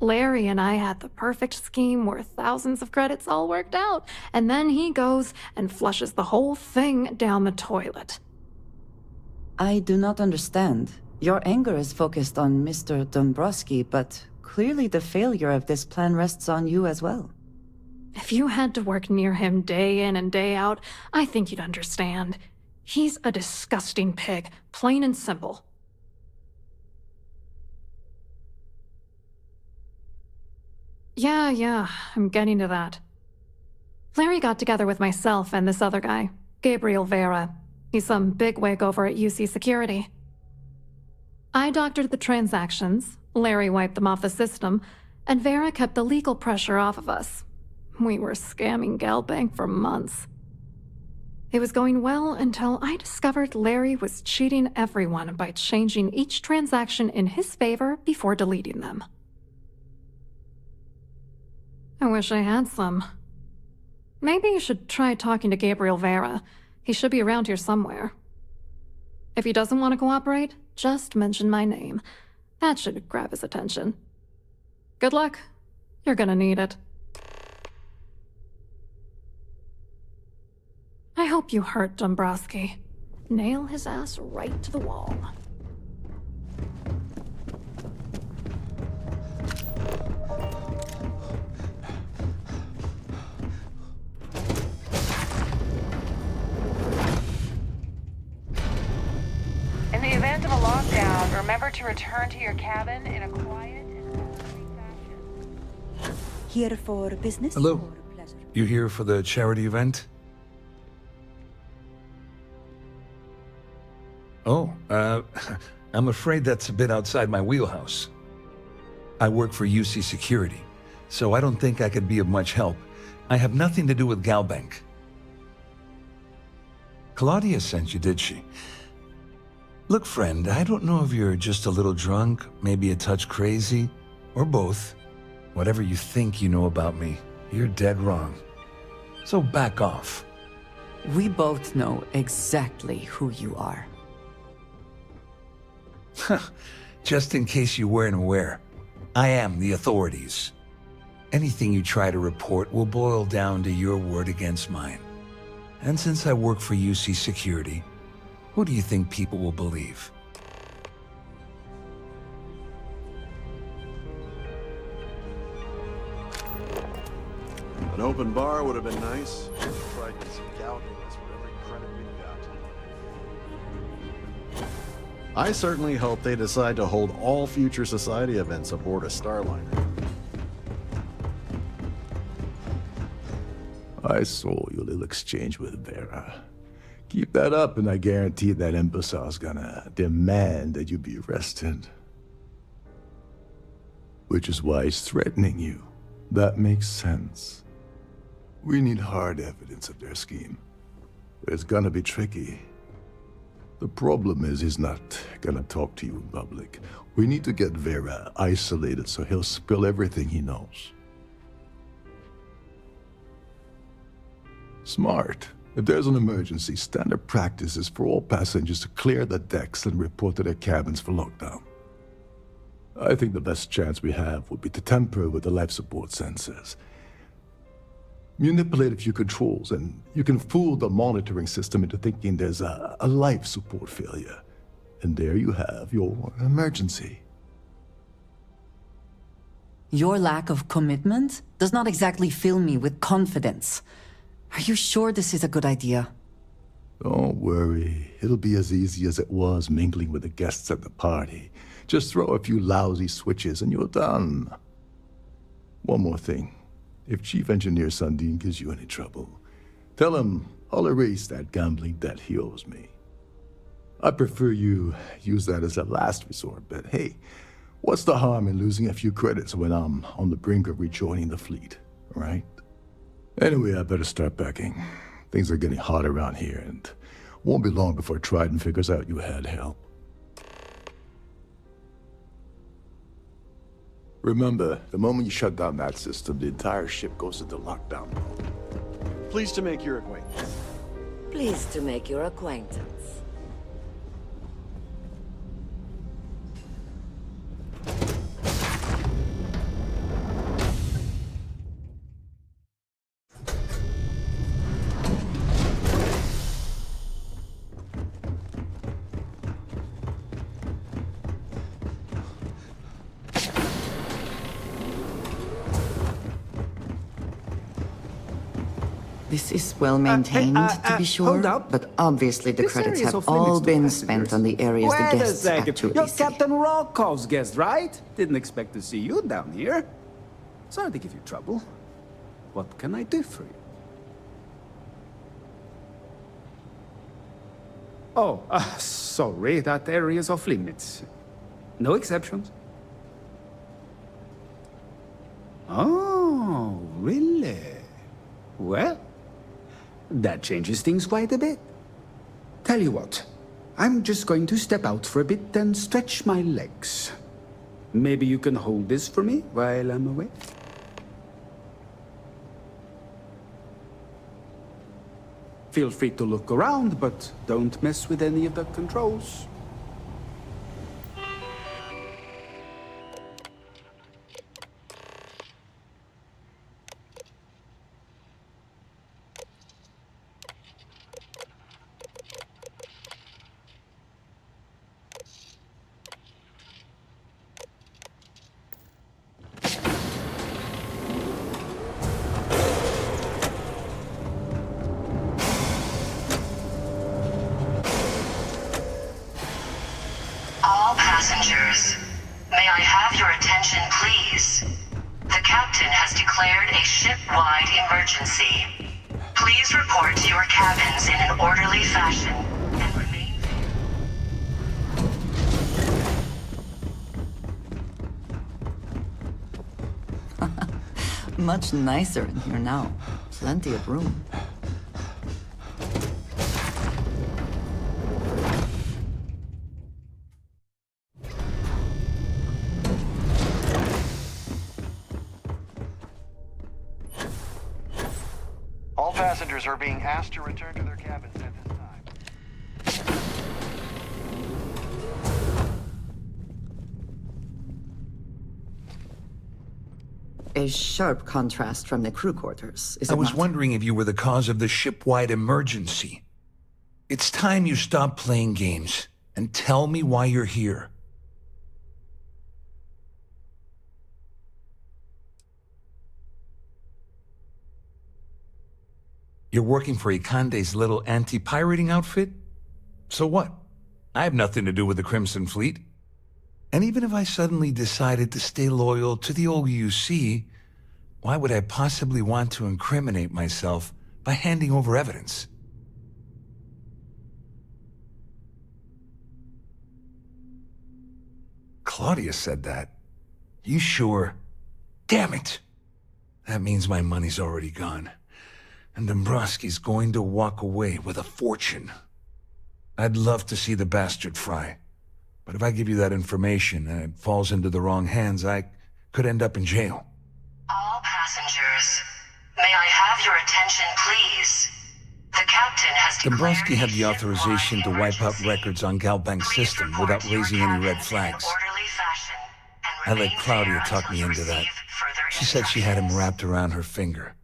Larry and I had the perfect scheme worth thousands of credits all worked out, and then he goes and flushes the whole thing down the toilet. I do not understand. Your anger is focused on Mr. Dombrowski, but clearly the failure of this plan rests on you as well. If you had to work near him day in and day out, I think you'd understand. He's a disgusting pig, plain and simple. Yeah, I'm getting to that. Larry got together with myself and this other guy, Gabriel Vera. He's some bigwig over at UC Security. I doctored the transactions, Larry wiped them off the system, and Vera kept the legal pressure off of us. We were scamming GalBank for months. It was going well until I discovered Larry was cheating everyone by changing each transaction in his favor before deleting them. I wish I had some. Maybe you should try talking to Gabriel Vera. He should be around here somewhere. If he doesn't want to cooperate, just mention my name. That should grab his attention. Good luck. You're gonna need it. I hope you hurt Dombrowski. Nail his ass right to the wall. In the event of a lockdown, remember to return to your cabin in a quiet and orderly fashion. Here for business? Hello. Or pleasure? You here for the charity event? Oh, I'm afraid that's a bit outside my wheelhouse. I work for UC Security, so I don't think I could be of much help. I have nothing to do with GalBank. Claudia sent you, did she? Look, friend, I don't know if you're just a little drunk, maybe a touch crazy, or both. Whatever you think you know about me, you're dead wrong. So back off. We both know exactly who you are. Just in case you weren't aware, I am the authorities. Anything you try to report will boil down to your word against mine. And since I work for UC Security, who do you think people will believe? An open bar would have been nice. Tried some gouging us for every credit we've got. I certainly hope they decide to hold all future society events aboard a Starliner. I saw your little exchange with Vera. Keep that up and I guarantee that imbecile's gonna demand that you be arrested. Which is why he's threatening you. That makes sense. We need hard evidence of their scheme. It's gonna be tricky. The problem is he's not gonna talk to you in public. We need to get Vera isolated so he'll spill everything he knows. Smart. If there's an emergency, standard practice is for all passengers to clear the decks and report to their cabins for lockdown. I think the best chance we have would be to tamper with the life support sensors. Manipulate a few controls, and you can fool the monitoring system into thinking there's a life support failure. And there you have your emergency. Your lack of commitment does not exactly fill me with confidence. Are you sure this is a good idea? Don't worry. It'll be as easy as it was mingling with the guests at the party. Just throw a few lousy switches and you're done. One more thing. If Chief Engineer Sundin gives you any trouble, tell him I'll erase that gambling debt he owes me. I prefer you use that as a last resort, but hey, what's the harm in losing a few credits when I'm on the brink of rejoining the fleet, right? Anyway, I better start packing. Things are getting hot around here, and won't be long before Trident figures out you had help. Remember, the moment you shut down that system, the entire ship goes into lockdown mode. Pleased to make your acquaintance. Pleased to make your acquaintance. This is well maintained, to be sure, hold up. but obviously the This credits area's have off limits all to been passengers. spent on the areas the Wait a guests second. actually You're see. Captain Rocko's guest, right? Didn't expect to see you down here. Sorry to give you trouble. What can I do for you? Oh, sorry, that area's off limits. No exceptions. Oh, really? Well, that changes things quite a bit. Tell you what, I'm just going to step out for a bit and stretch my legs. Maybe you can hold this for me while I'm away? Feel free to look around, but don't mess with any of the controls. All passengers, may I have your attention, please? The captain has declared a ship-wide emergency. Please report to your cabins in an orderly fashion and remain. Much nicer in here now. Plenty of room. All passengers are being asked to return to their cabins at this time. A sharp contrast from the crew quarters, is it I was not? wondering if you were the cause of the ship-wide emergency. It's time you stop playing games and tell me why you're here. You're working for Ikande's little anti-pirating outfit? So what? I have nothing to do with the Crimson Fleet. And even if I suddenly decided to stay loyal to the old UC, why would I possibly want to incriminate myself by handing over evidence? Claudia said that. You sure? Damn it! That means my money's already gone. And Dombrowski's going to walk away with a fortune. I'd love to see the bastard fry. But if I give you that information and it falls into the wrong hands, I could end up in jail. All passengers, may I have your attention, please? The captain has declared Dombrowski had the authorization to wipe out records on Galbank's system without raising any red flags. I let Claudia talk me into that. She said she had him wrapped around her finger.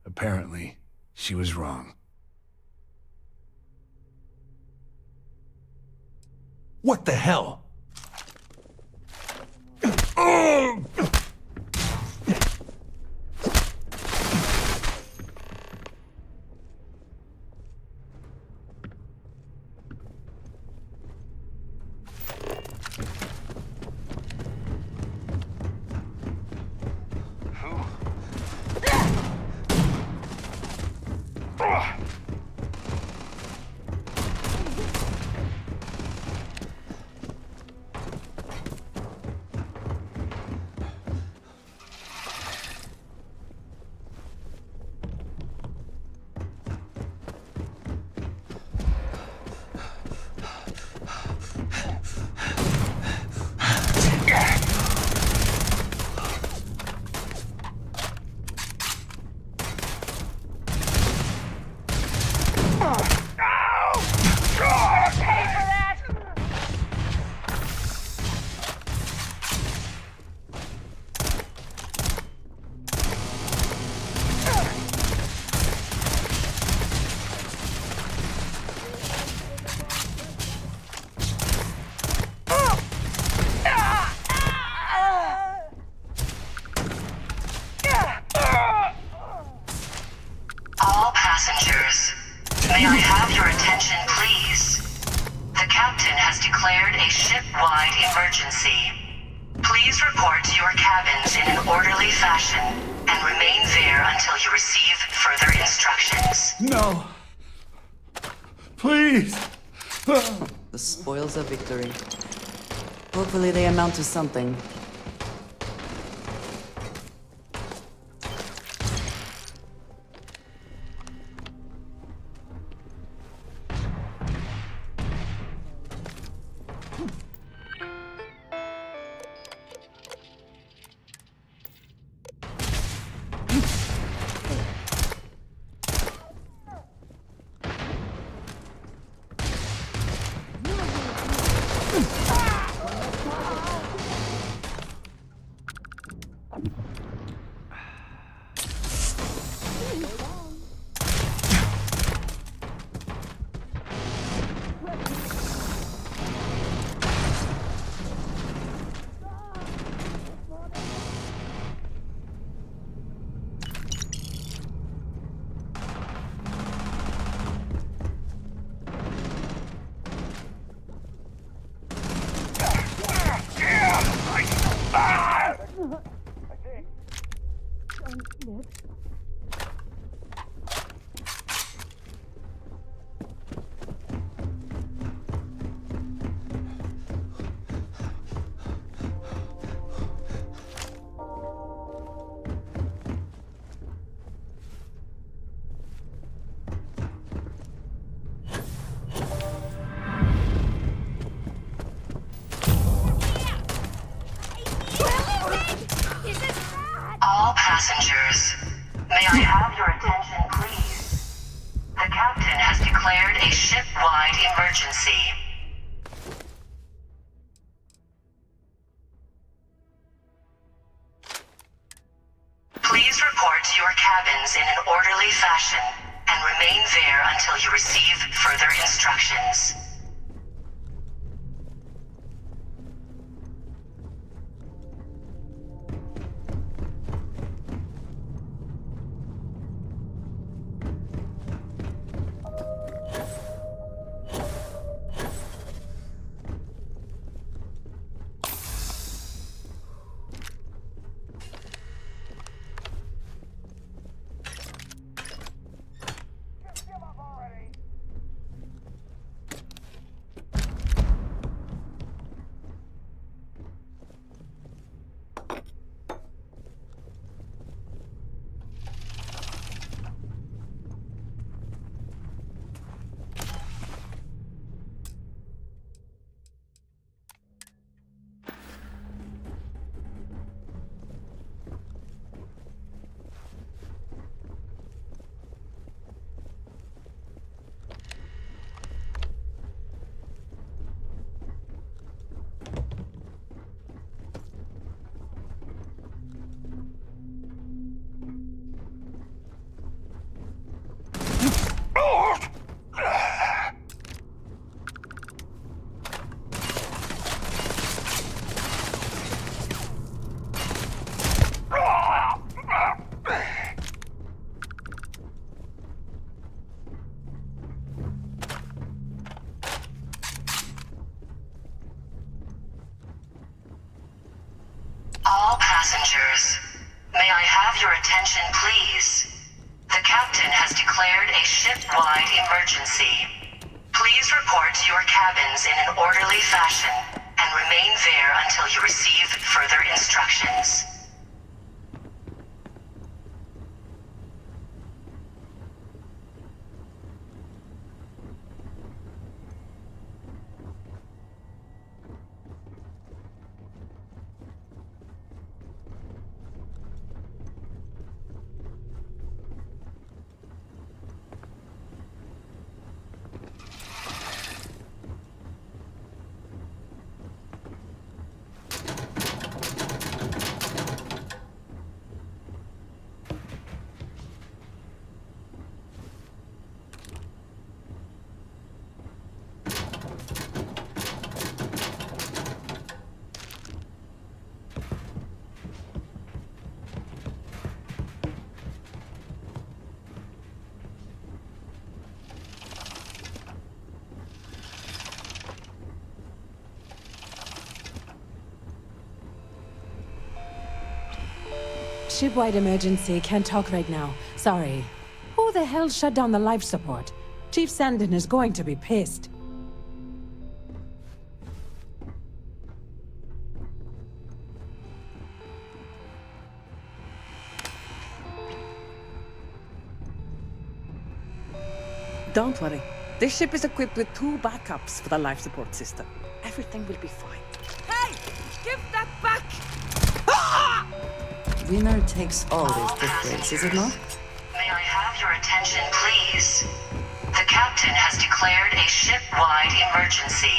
Apparently, she was wrong. What the hell? a ship-wide emergency. Please report to your cabins in an orderly fashion and remain there until you receive further instructions. No. Please. The spoils of victory. Hopefully they amount to something. All passengers, may I have your attention, please? The captain has declared a ship-wide emergency. Please report to your cabins in an orderly fashion and remain there until you receive further instructions. All passengers, may I have your attention, please? The captain has declared a ship-wide emergency. Please report to your cabins in an orderly fashion and remain there until you receive further instructions. Shipwide emergency. Can't talk right now. Sorry. Who the hell shut down the life support? Chief Sandon is going to be pissed. Don't worry. This ship is equipped with 2 backups for the life support system. Everything will be fine. Hey! Give that back! Winner takes all these days, is it not? May I have your attention, please? The captain has declared a ship-wide emergency.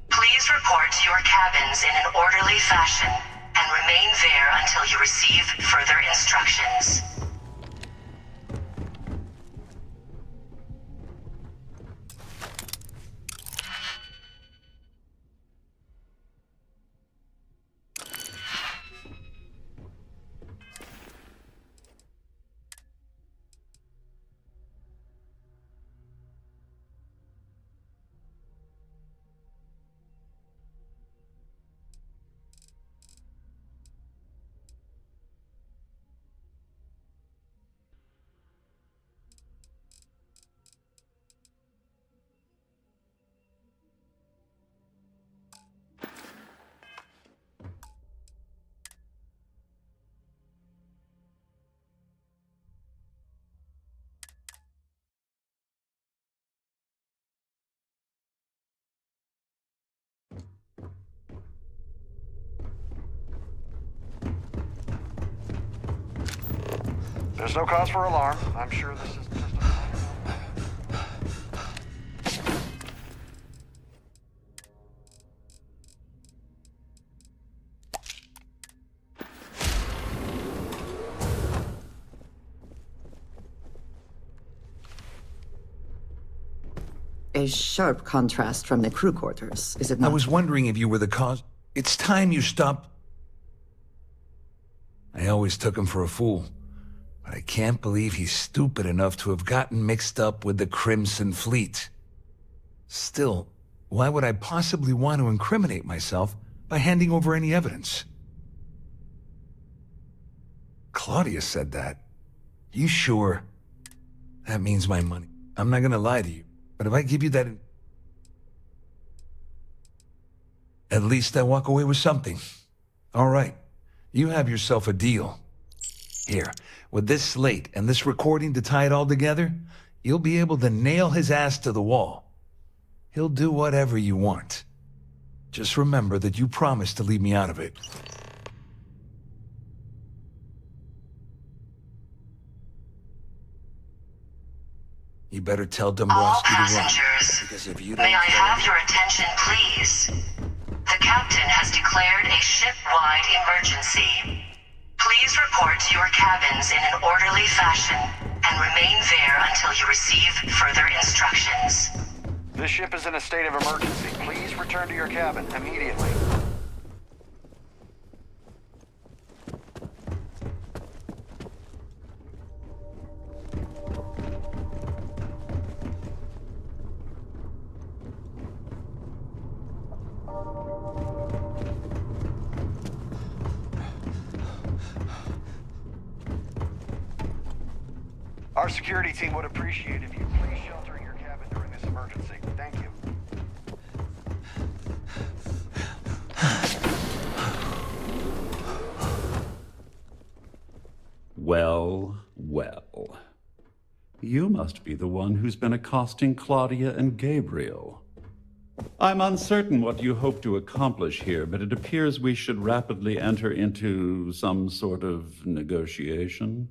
Please report to your cabins in an orderly fashion and remain there until you receive further instructions. There's no cause for alarm. I'm sure this is just A sharp contrast from the crew quarters, is it not? I was wondering if you were the cause. It's time you stopped. I always took him for a fool. But I can't believe he's stupid enough to have gotten mixed up with the Crimson Fleet. Still, why would I possibly want to incriminate myself by handing over any evidence? Claudia said that. You sure? That means my money. I'm not gonna lie to you, but if I give you that... At least I walk away with something. All right, you have yourself a deal. Here, with this slate and this recording to tie it all together, you'll be able to nail his ass to the wall. He'll do whatever you want. Just remember that you promised to leave me out of it. You better tell Dombrowski to run. Passengers, Because if you don't may I have your attention, please? The captain has declared a ship-wide emergency. Please report to your cabins in an orderly fashion and remain there until you receive further instructions. This ship is in a state of emergency. Please return to your cabin immediately. Our security team would appreciate if you please shelter in your cabin during this emergency. Thank you. Well, well. You must be the one who's been accosting Claudia and Gabriel. I'm uncertain what you hope to accomplish here, but it appears we should rapidly enter into some sort of negotiation.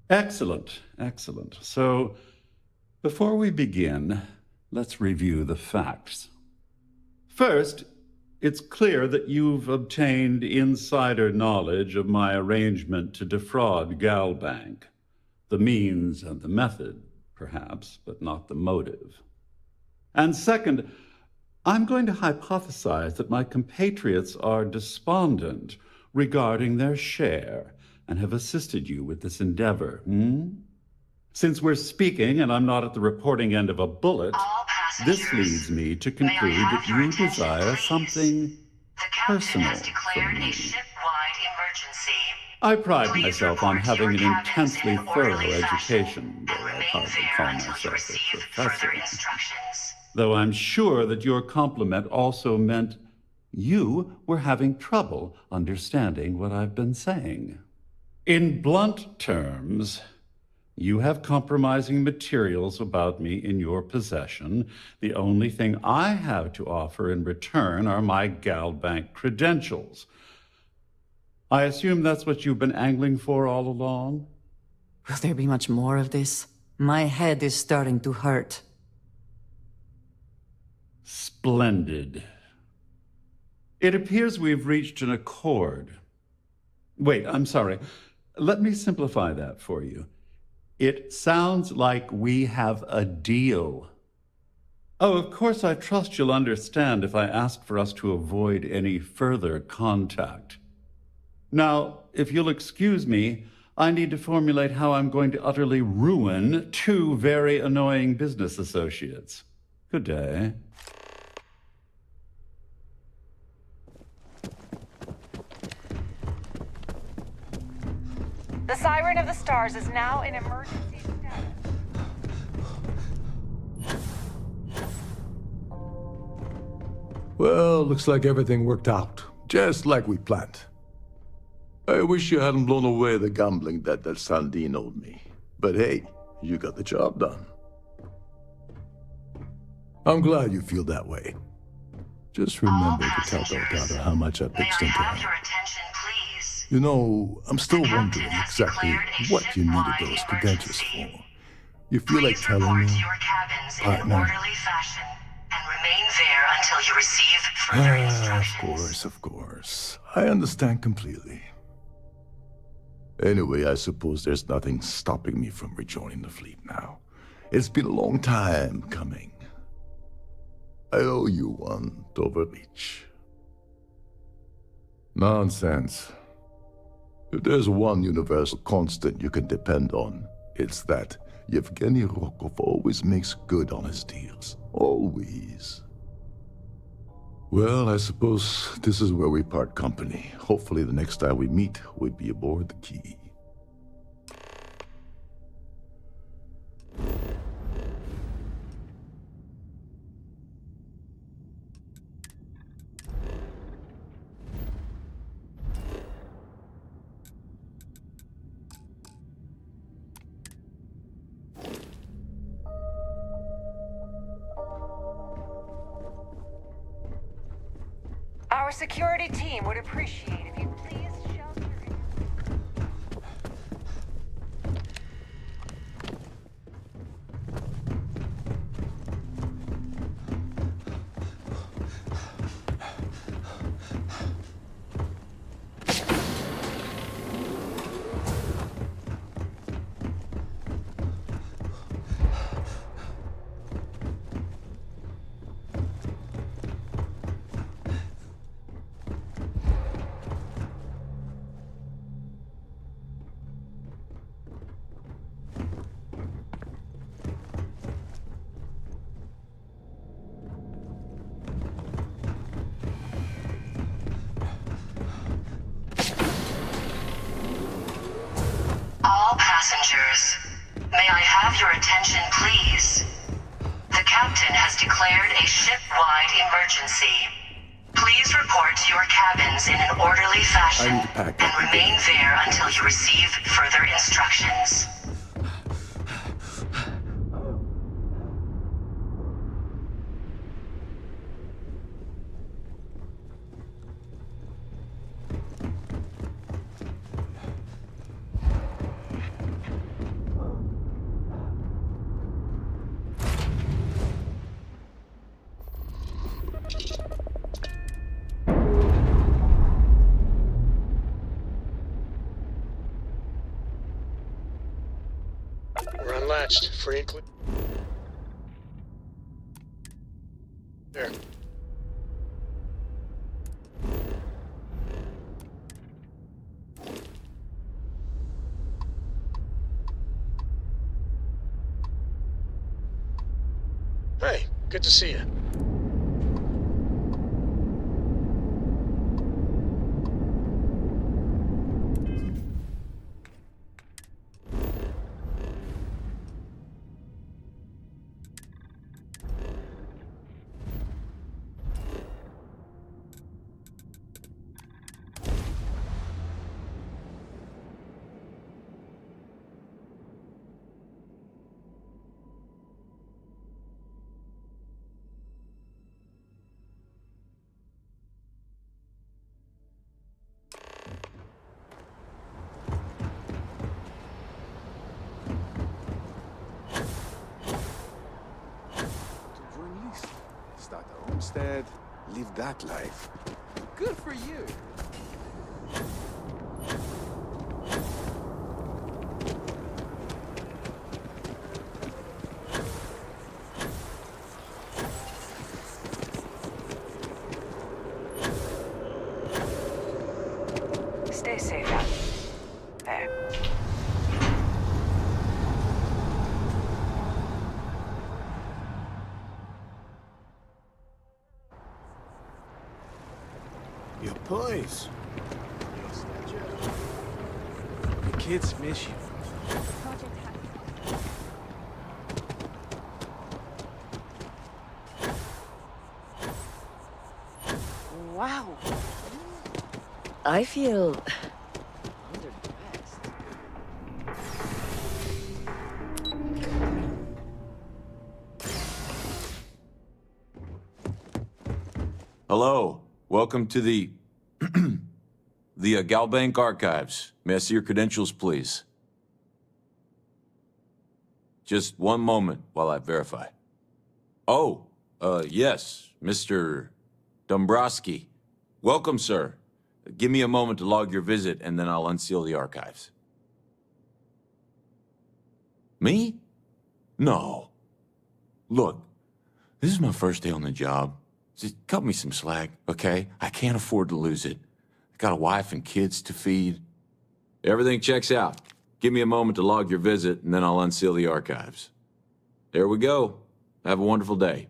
Excellent, excellent. So, before we begin, let's review the facts. First, it's clear that you've obtained insider knowledge of my arrangement to defraud Galbank. The means and the method, perhaps, but not the motive. And second, I'm going to hypothesize that my compatriots are despondent regarding their share and have assisted you with this endeavor, Since we're speaking and I'm not at the reporting end of a bullet, this leads me to conclude that you desire something personal from me. emergency. I pride myself on having an intensely thorough education, though I'd hardly call myself a professor. Though I'm sure that your compliment also meant you were having trouble understanding what I've been saying. In blunt terms, you have compromising materials about me in your possession. The only thing I have to offer in return are my GalBank credentials. I assume that's what you've been angling for all along? Will there be much more of this? My head is starting to hurt. Splendid. It appears we've reached an accord. Wait, I'm sorry. Let me simplify that for you. It sounds like we have a deal. Oh, of course, I trust you'll understand if I ask for us to avoid any further contact. Now, if you'll excuse me, I need to formulate how I'm going to utterly ruin two very annoying business associates. Good day. The Siren of the Stars is now in emergency status. Well, looks like everything worked out, just like we planned. I wish you hadn't blown away the gambling debt that Sandine owed me. But hey, you got the job done. I'm glad you feel that way. Just remember to tell Delgado how much I pitched into her. You know, I'm still wondering exactly what you needed those credentials for. You feel like telling me, partner? Remain there until you receive further instructions. Of course. I understand completely. Anyway, I suppose there's nothing stopping me from rejoining the fleet now. It's been a long time coming. I owe you one, Doverbeach. Nonsense. If there's one universal constant you can depend on, it's that Yevgeny Rokov always makes good on his deals. Always. Well, I suppose this is where we part company. Hopefully the next time we meet, we'll be aboard the Key. Our security team would appreciate if you please shelter in... All passengers, may I have your attention, please? The captain has declared a ship-wide emergency. Please report to your cabins in an orderly fashion and remain there until you receive further instructions. We're unlatched. Free and clear. There. Hey, good to see you. instead live that life. Good for you. Stay safe out there. Your place. The kids miss you. Wow. I feel Underdressed. Hello. Welcome to the Galbank Archives. May I see your credentials, please? Just one moment while I verify. Oh, yes, Mr. Dombrowski. Welcome, sir. Give me a moment to log your visit, and then I'll unseal the archives. Me? No. Look, this is my first day on the job. Just cut me some slack, okay? I can't afford to lose it. I got a wife and kids to feed. Everything checks out. Give me a moment to log your visit, and then I'll unseal the archives. There we go. Have a wonderful day.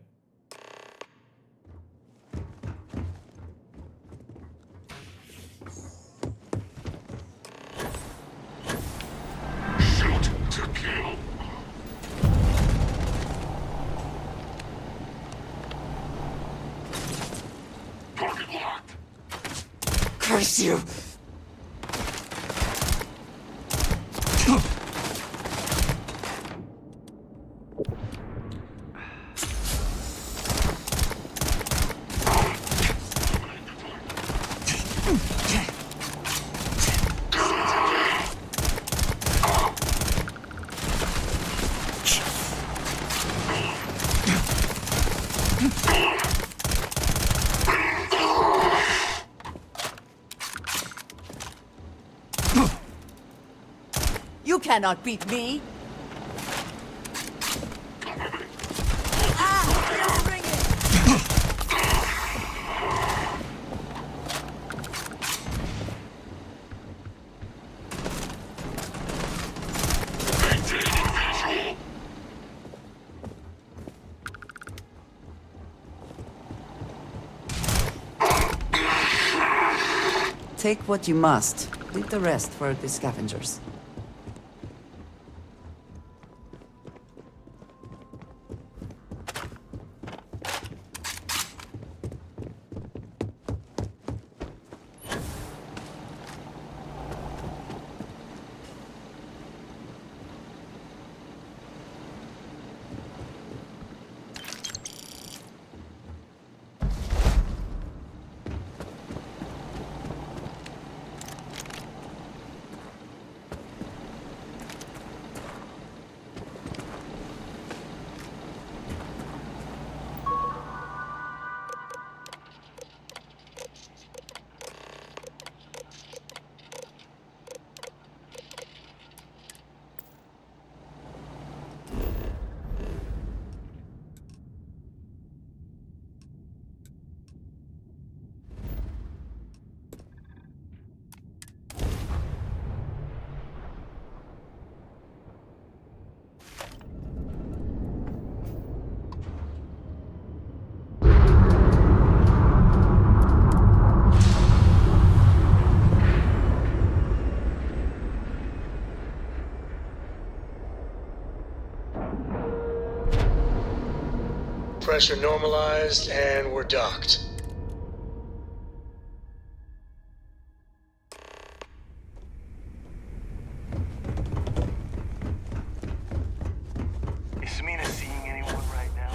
Shoot to kill. Target locked. Curse you! You cannot beat me. Take what you must. Leave the rest for the scavengers. Pressure normalized, and we're docked. Is Mina seeing anyone right now?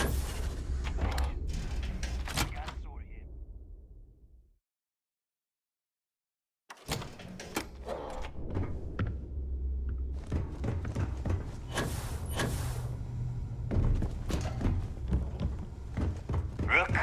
Rook,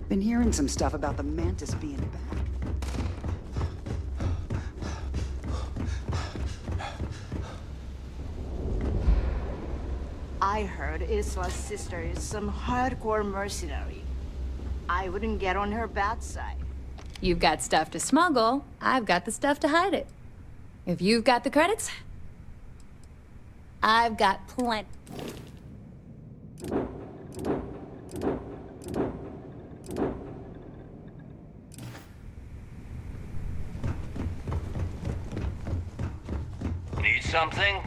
Been hearing some stuff about the Mantis being back. I heard Isla's sister is some hardcore mercenary. I wouldn't get on her bad side. You've got stuff to smuggle, I've got the stuff to hide it. If you've got the credits, I've got plenty. Need something?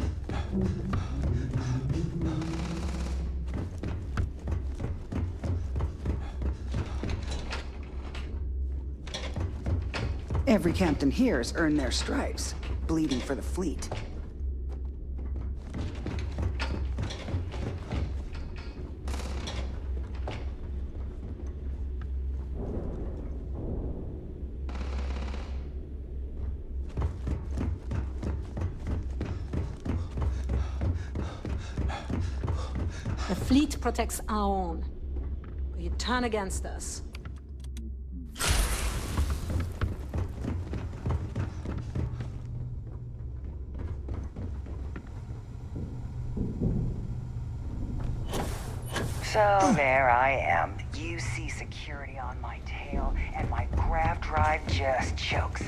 Every captain here's earned their stripes, bleeding for the fleet. The fleet protects our own. But you turn against us. So there I am. You see security on my tail, and my grav drive just chokes.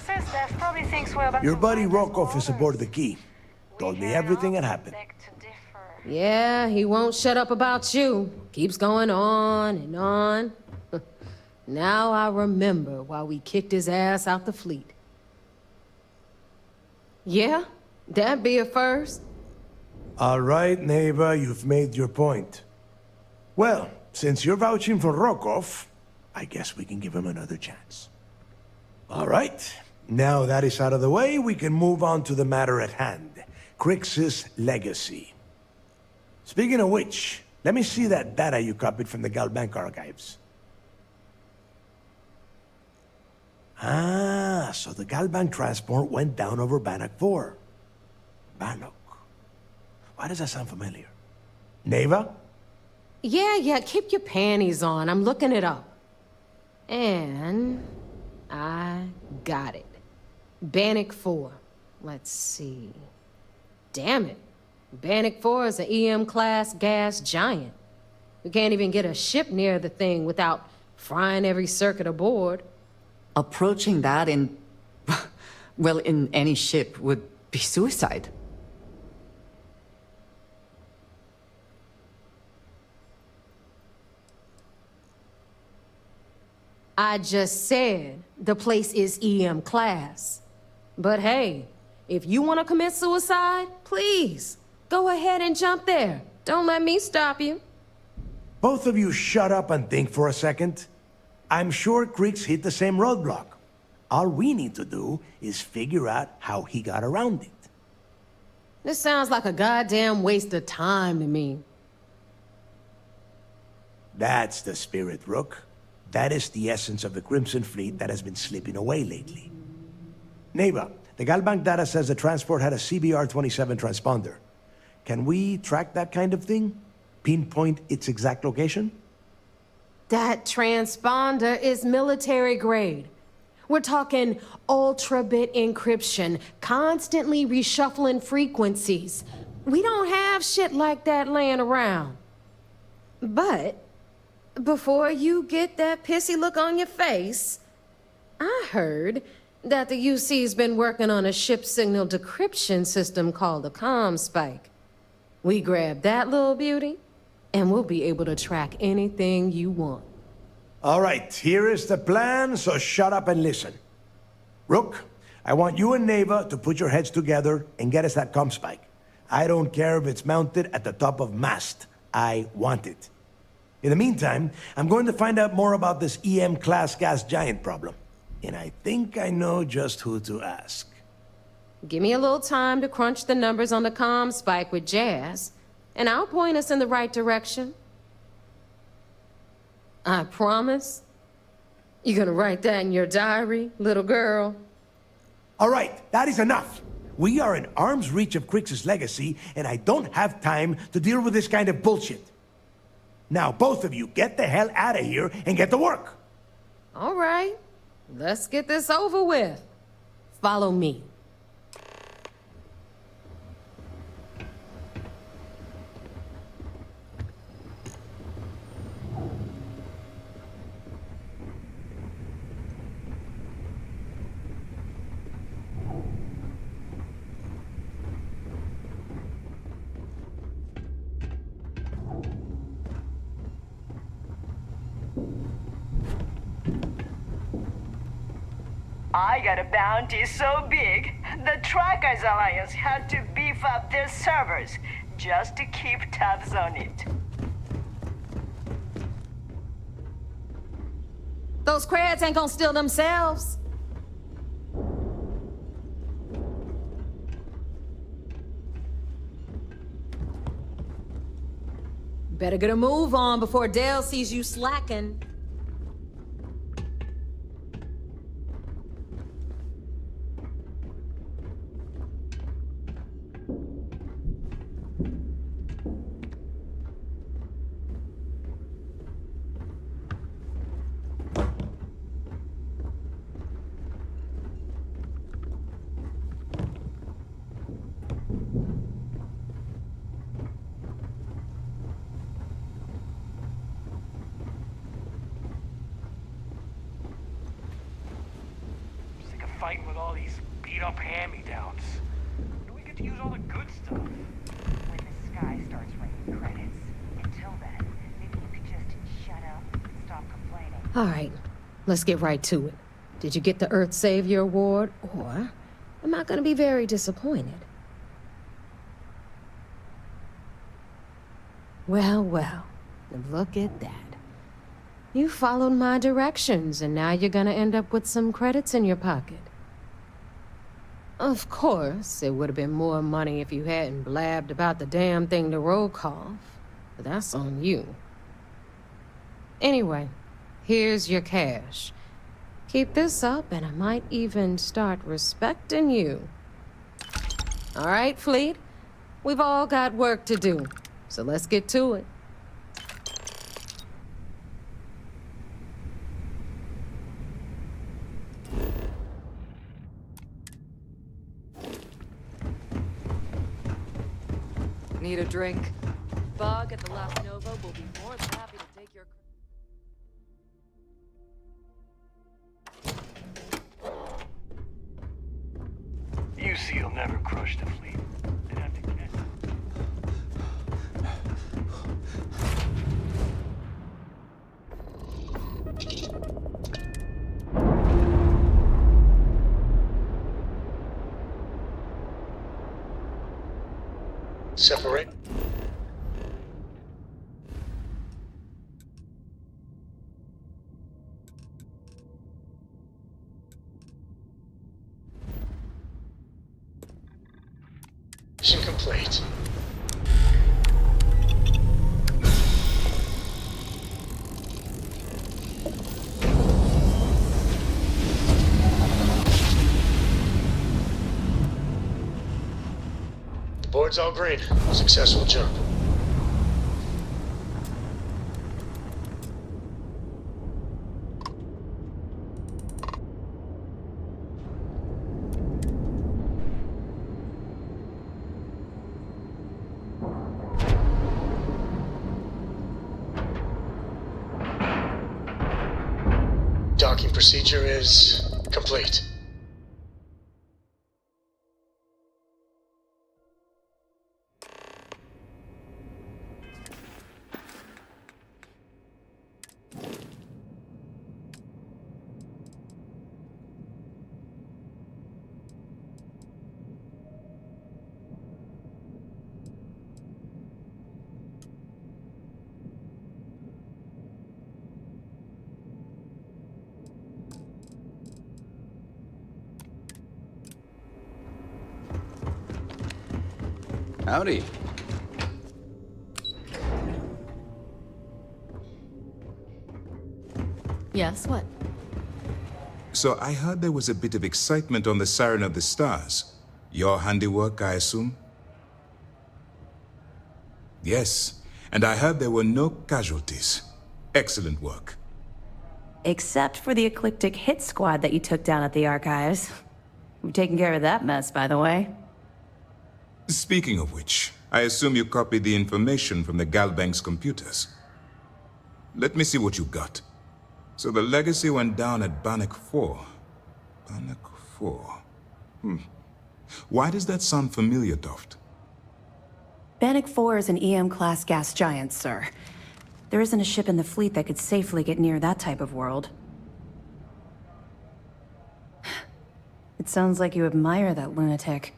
Steph probably thinks we're about Your to buddy ride Rokov this is aboard the Key. Told me everything that happened. Yeah, he won't shut up about you. Keeps going on and on. Now I remember why we kicked his ass out the fleet. Yeah, that'd be a first. All right, Neva, you've made your point. Well, since you're vouching for Rokov, I guess we can give him another chance. All right, now that is out of the way, we can move on to the matter at hand. Crix's legacy. Speaking of which, let me see that data you copied from the Galbank archives. Ah, so the Galbank transport went down over Bannock 4. Bannock. Why does that sound familiar? Neva? Yeah, keep your panties on. I'm looking it up. And I got it. Bannock 4. Let's see. Damn it. Bannock 4 is an EM-class gas giant. We can't even get a ship near the thing without frying every circuit aboard. Approaching that in... well, in any ship would be suicide. I just said the place is EM class. But hey, if you want to commit suicide, please, go ahead and jump there. Don't let me stop you. Both of you shut up and think for a second. I'm sure Crix hit the same roadblock. All we need to do is figure out how he got around it. This sounds like a goddamn waste of time to me. That's the spirit, Rook. That is the essence of the Crimson Fleet that has been slipping away lately. Neva, the Galbank data says the transport had a CBR-27 transponder. Can we track that kind of thing? Pinpoint its exact location? That transponder is military grade. We're talking ultra-bit encryption, constantly reshuffling frequencies. We don't have shit like that laying around. But before you get that pissy look on your face, I heard that the UC's been working on a ship signal decryption system called a CommSpike. We grab that little beauty, and we'll be able to track anything you want. All right, here is the plan, so shut up and listen. Rook, I want you and Neva to put your heads together and get us that CommSpike. I don't care if it's mounted at the top of mast. I want it. In the meantime, I'm going to find out more about this EM-class gas giant problem. And I think I know just who to ask. Give me a little time to crunch the numbers on the CommSpike with Jazz, and I'll point us in the right direction. I promise, You gonna write that in your diary, little girl? All right, that is enough. We are in arm's reach of Crix's legacy, and I don't have time to deal with this kind of bullshit. Now, both of you, get the hell out of here and get to work. All right, let's get this over with. Follow me. I got a bounty so big, the Trackers Alliance had to beef up their servers just to keep tabs on it. Those creds ain't gonna steal themselves. Better get a move on before Dale sees you slacking. Fighting with all these beat-up hand-me-downs. When do we get to use all the good stuff? When the sky starts raining credits. Until then, maybe you could just shut up and stop complaining. All right, let's get right to it. Did you get the Earth Savior Award, or am I gonna be very disappointed? Well, look at that. You followed my directions, and now you're gonna end up with some credits in your pocket. Of course, it would have been more money if you hadn't blabbed about the damn thing to Rokoff, but that's on you. Anyway, here's your cash. Keep this up, and I might even start respecting you. All right, Fleet? We've all got work to do, so let's get to it. Need a drink? Bug at the Last Nova will be more than happy to take your... UC will never crush the fleet. They'd have to catch Separate. Mission complete. The board's all green. Successful jump. Docking procedure is complete. Howdy. Yes, what? So I heard there was a bit of excitement on the Siren of the Stars. Your handiwork, I assume? Yes, and I heard there were no casualties. Excellent work. Except for the eclectic hit squad that you took down at the archives. We've taken care of that mess, by the way. Speaking of which, I assume you copied the information from the Galbank's computers. Let me see what you got. So the legacy went down at Bannock 4. Bannock 4. Why does that sound familiar, Toft? Bannock 4 is an EM-class gas giant, sir. There isn't a ship in the fleet that could safely get near that type of world. It sounds like you admire that lunatic.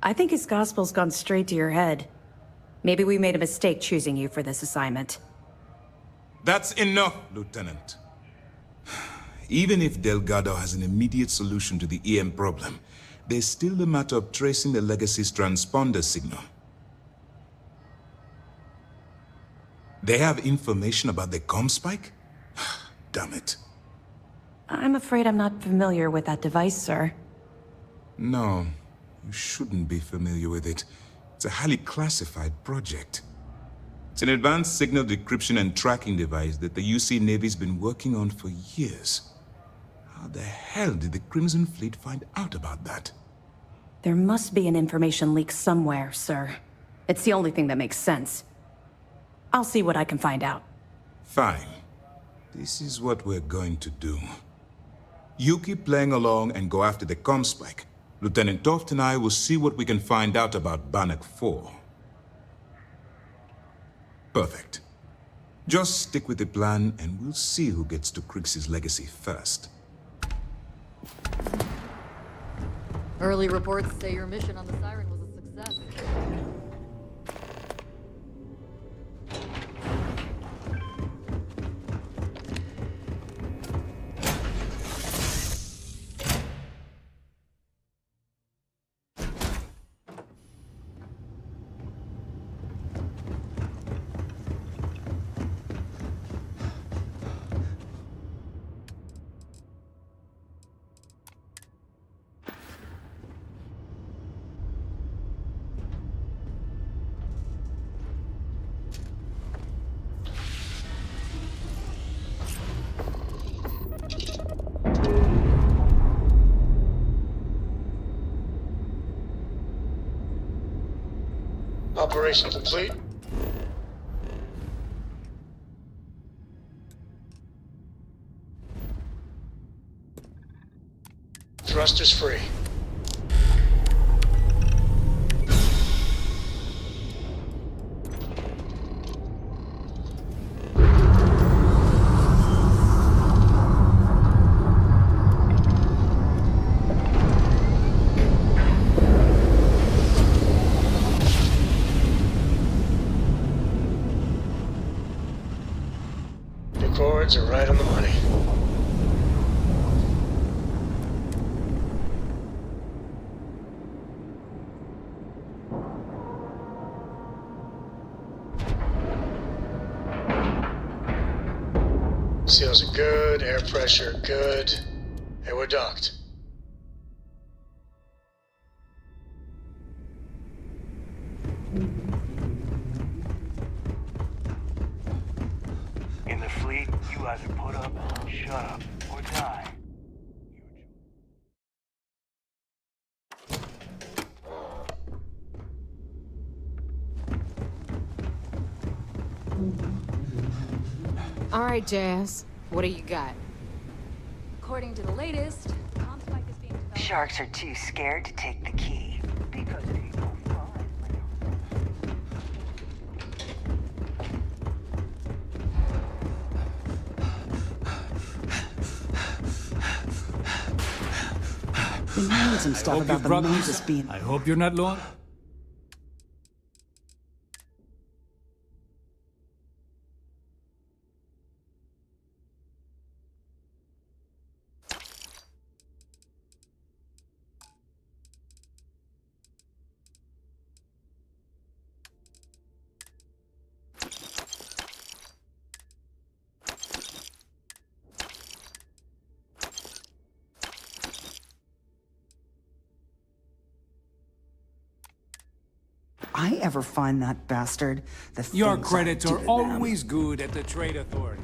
I think his gospel's gone straight to your head. Maybe we made a mistake choosing you for this assignment. That's enough, Lieutenant. Even if Delgado has an immediate solution to the EM problem, there's still the matter of tracing the Legacy's transponder signal. They have information about the comm spike? Damn it. I'm afraid I'm not familiar with that device, sir. No, you shouldn't be familiar with it. It's a highly classified project. It's an advanced signal decryption and tracking device that the UC Navy's been working on for years. How the hell did the Crimson Fleet find out about that? There must be an information leak somewhere, sir. It's the only thing that makes sense. I'll see what I can find out. Fine. This is what we're going to do. You keep playing along and go after the comm spike. Lieutenant Toft and I will see what we can find out about Bannock 4. Perfect. Just stick with the plan and we'll see who gets to Krix's legacy first. Early reports say your mission on the Siren was a success. Operation complete. Thrusters free. Records are right on the money. Seals are good, air pressure good. Hey, we're docked. In the fleet, you either put up, shut up, or die. All right, Jazz. What do you got? According to the latest, the comm spike is being developed. Sharks are too scared to take the key because people fly. Been hearing some stuff about the Moses being... I hope you're not long. I ever find that bastard, the Your things I credits do are to them. always good at the Trade Authority.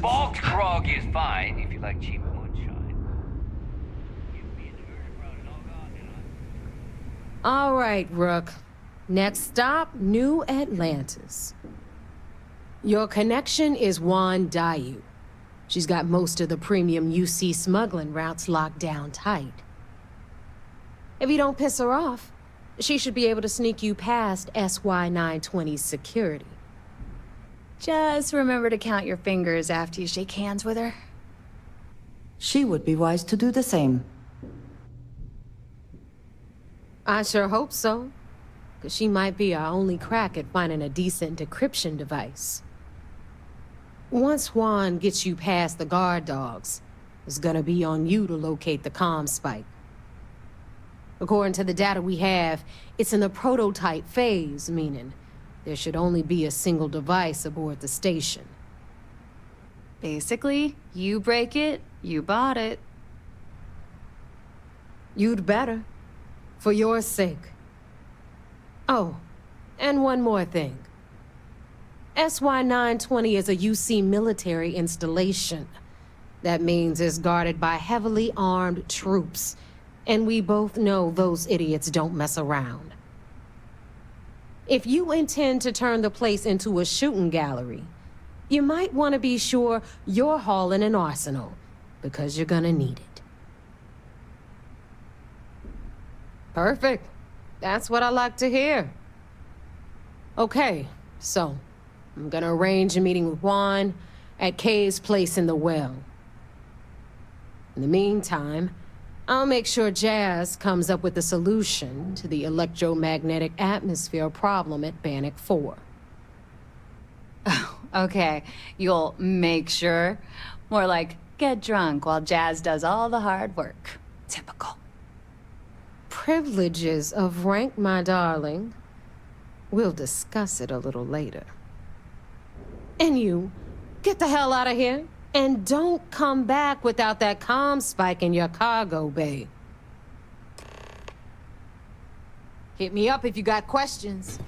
Bulk grog is fine if you like cheap moonshine. All right, Rook. Next stop, New Atlantis. Your connection is Juan Dayu. She's got most of the premium UC smuggling routes locked down tight. If you don't piss her off, she should be able to sneak you past SY-920's security. Just remember to count your fingers after you shake hands with her. She would be wise to do the same. I sure hope so. Because she might be our only crack at finding a decent decryption device. Once Juan gets you past the guard dogs, it's gonna be on you to locate the comm spike. According to the data we have, it's in the prototype phase, meaning there should only be a single device aboard the station. Basically, you break it, you bought it. You'd better. For your sake. Oh, and one more thing. SY-920 is a UC military installation. That means it's guarded by heavily armed troops. And we both know those idiots don't mess around. If you intend to turn the place into a shooting gallery, you might want to be sure you're hauling an arsenal, because you're gonna need it. Perfect. That's what I like to hear. Okay, so I'm gonna arrange a meeting with Juan at Kay's place in the well. In the meantime, I'll make sure Jazz comes up with a solution to the electromagnetic atmosphere problem at Bannock 4. Okay, you'll make sure. More like, get drunk while Jazz does all the hard work. Typical. Privileges of rank, my darling. We'll discuss it a little later. And you, get the hell out of here. And don't come back without that comm spike in your cargo bay. Hit me up if you got questions.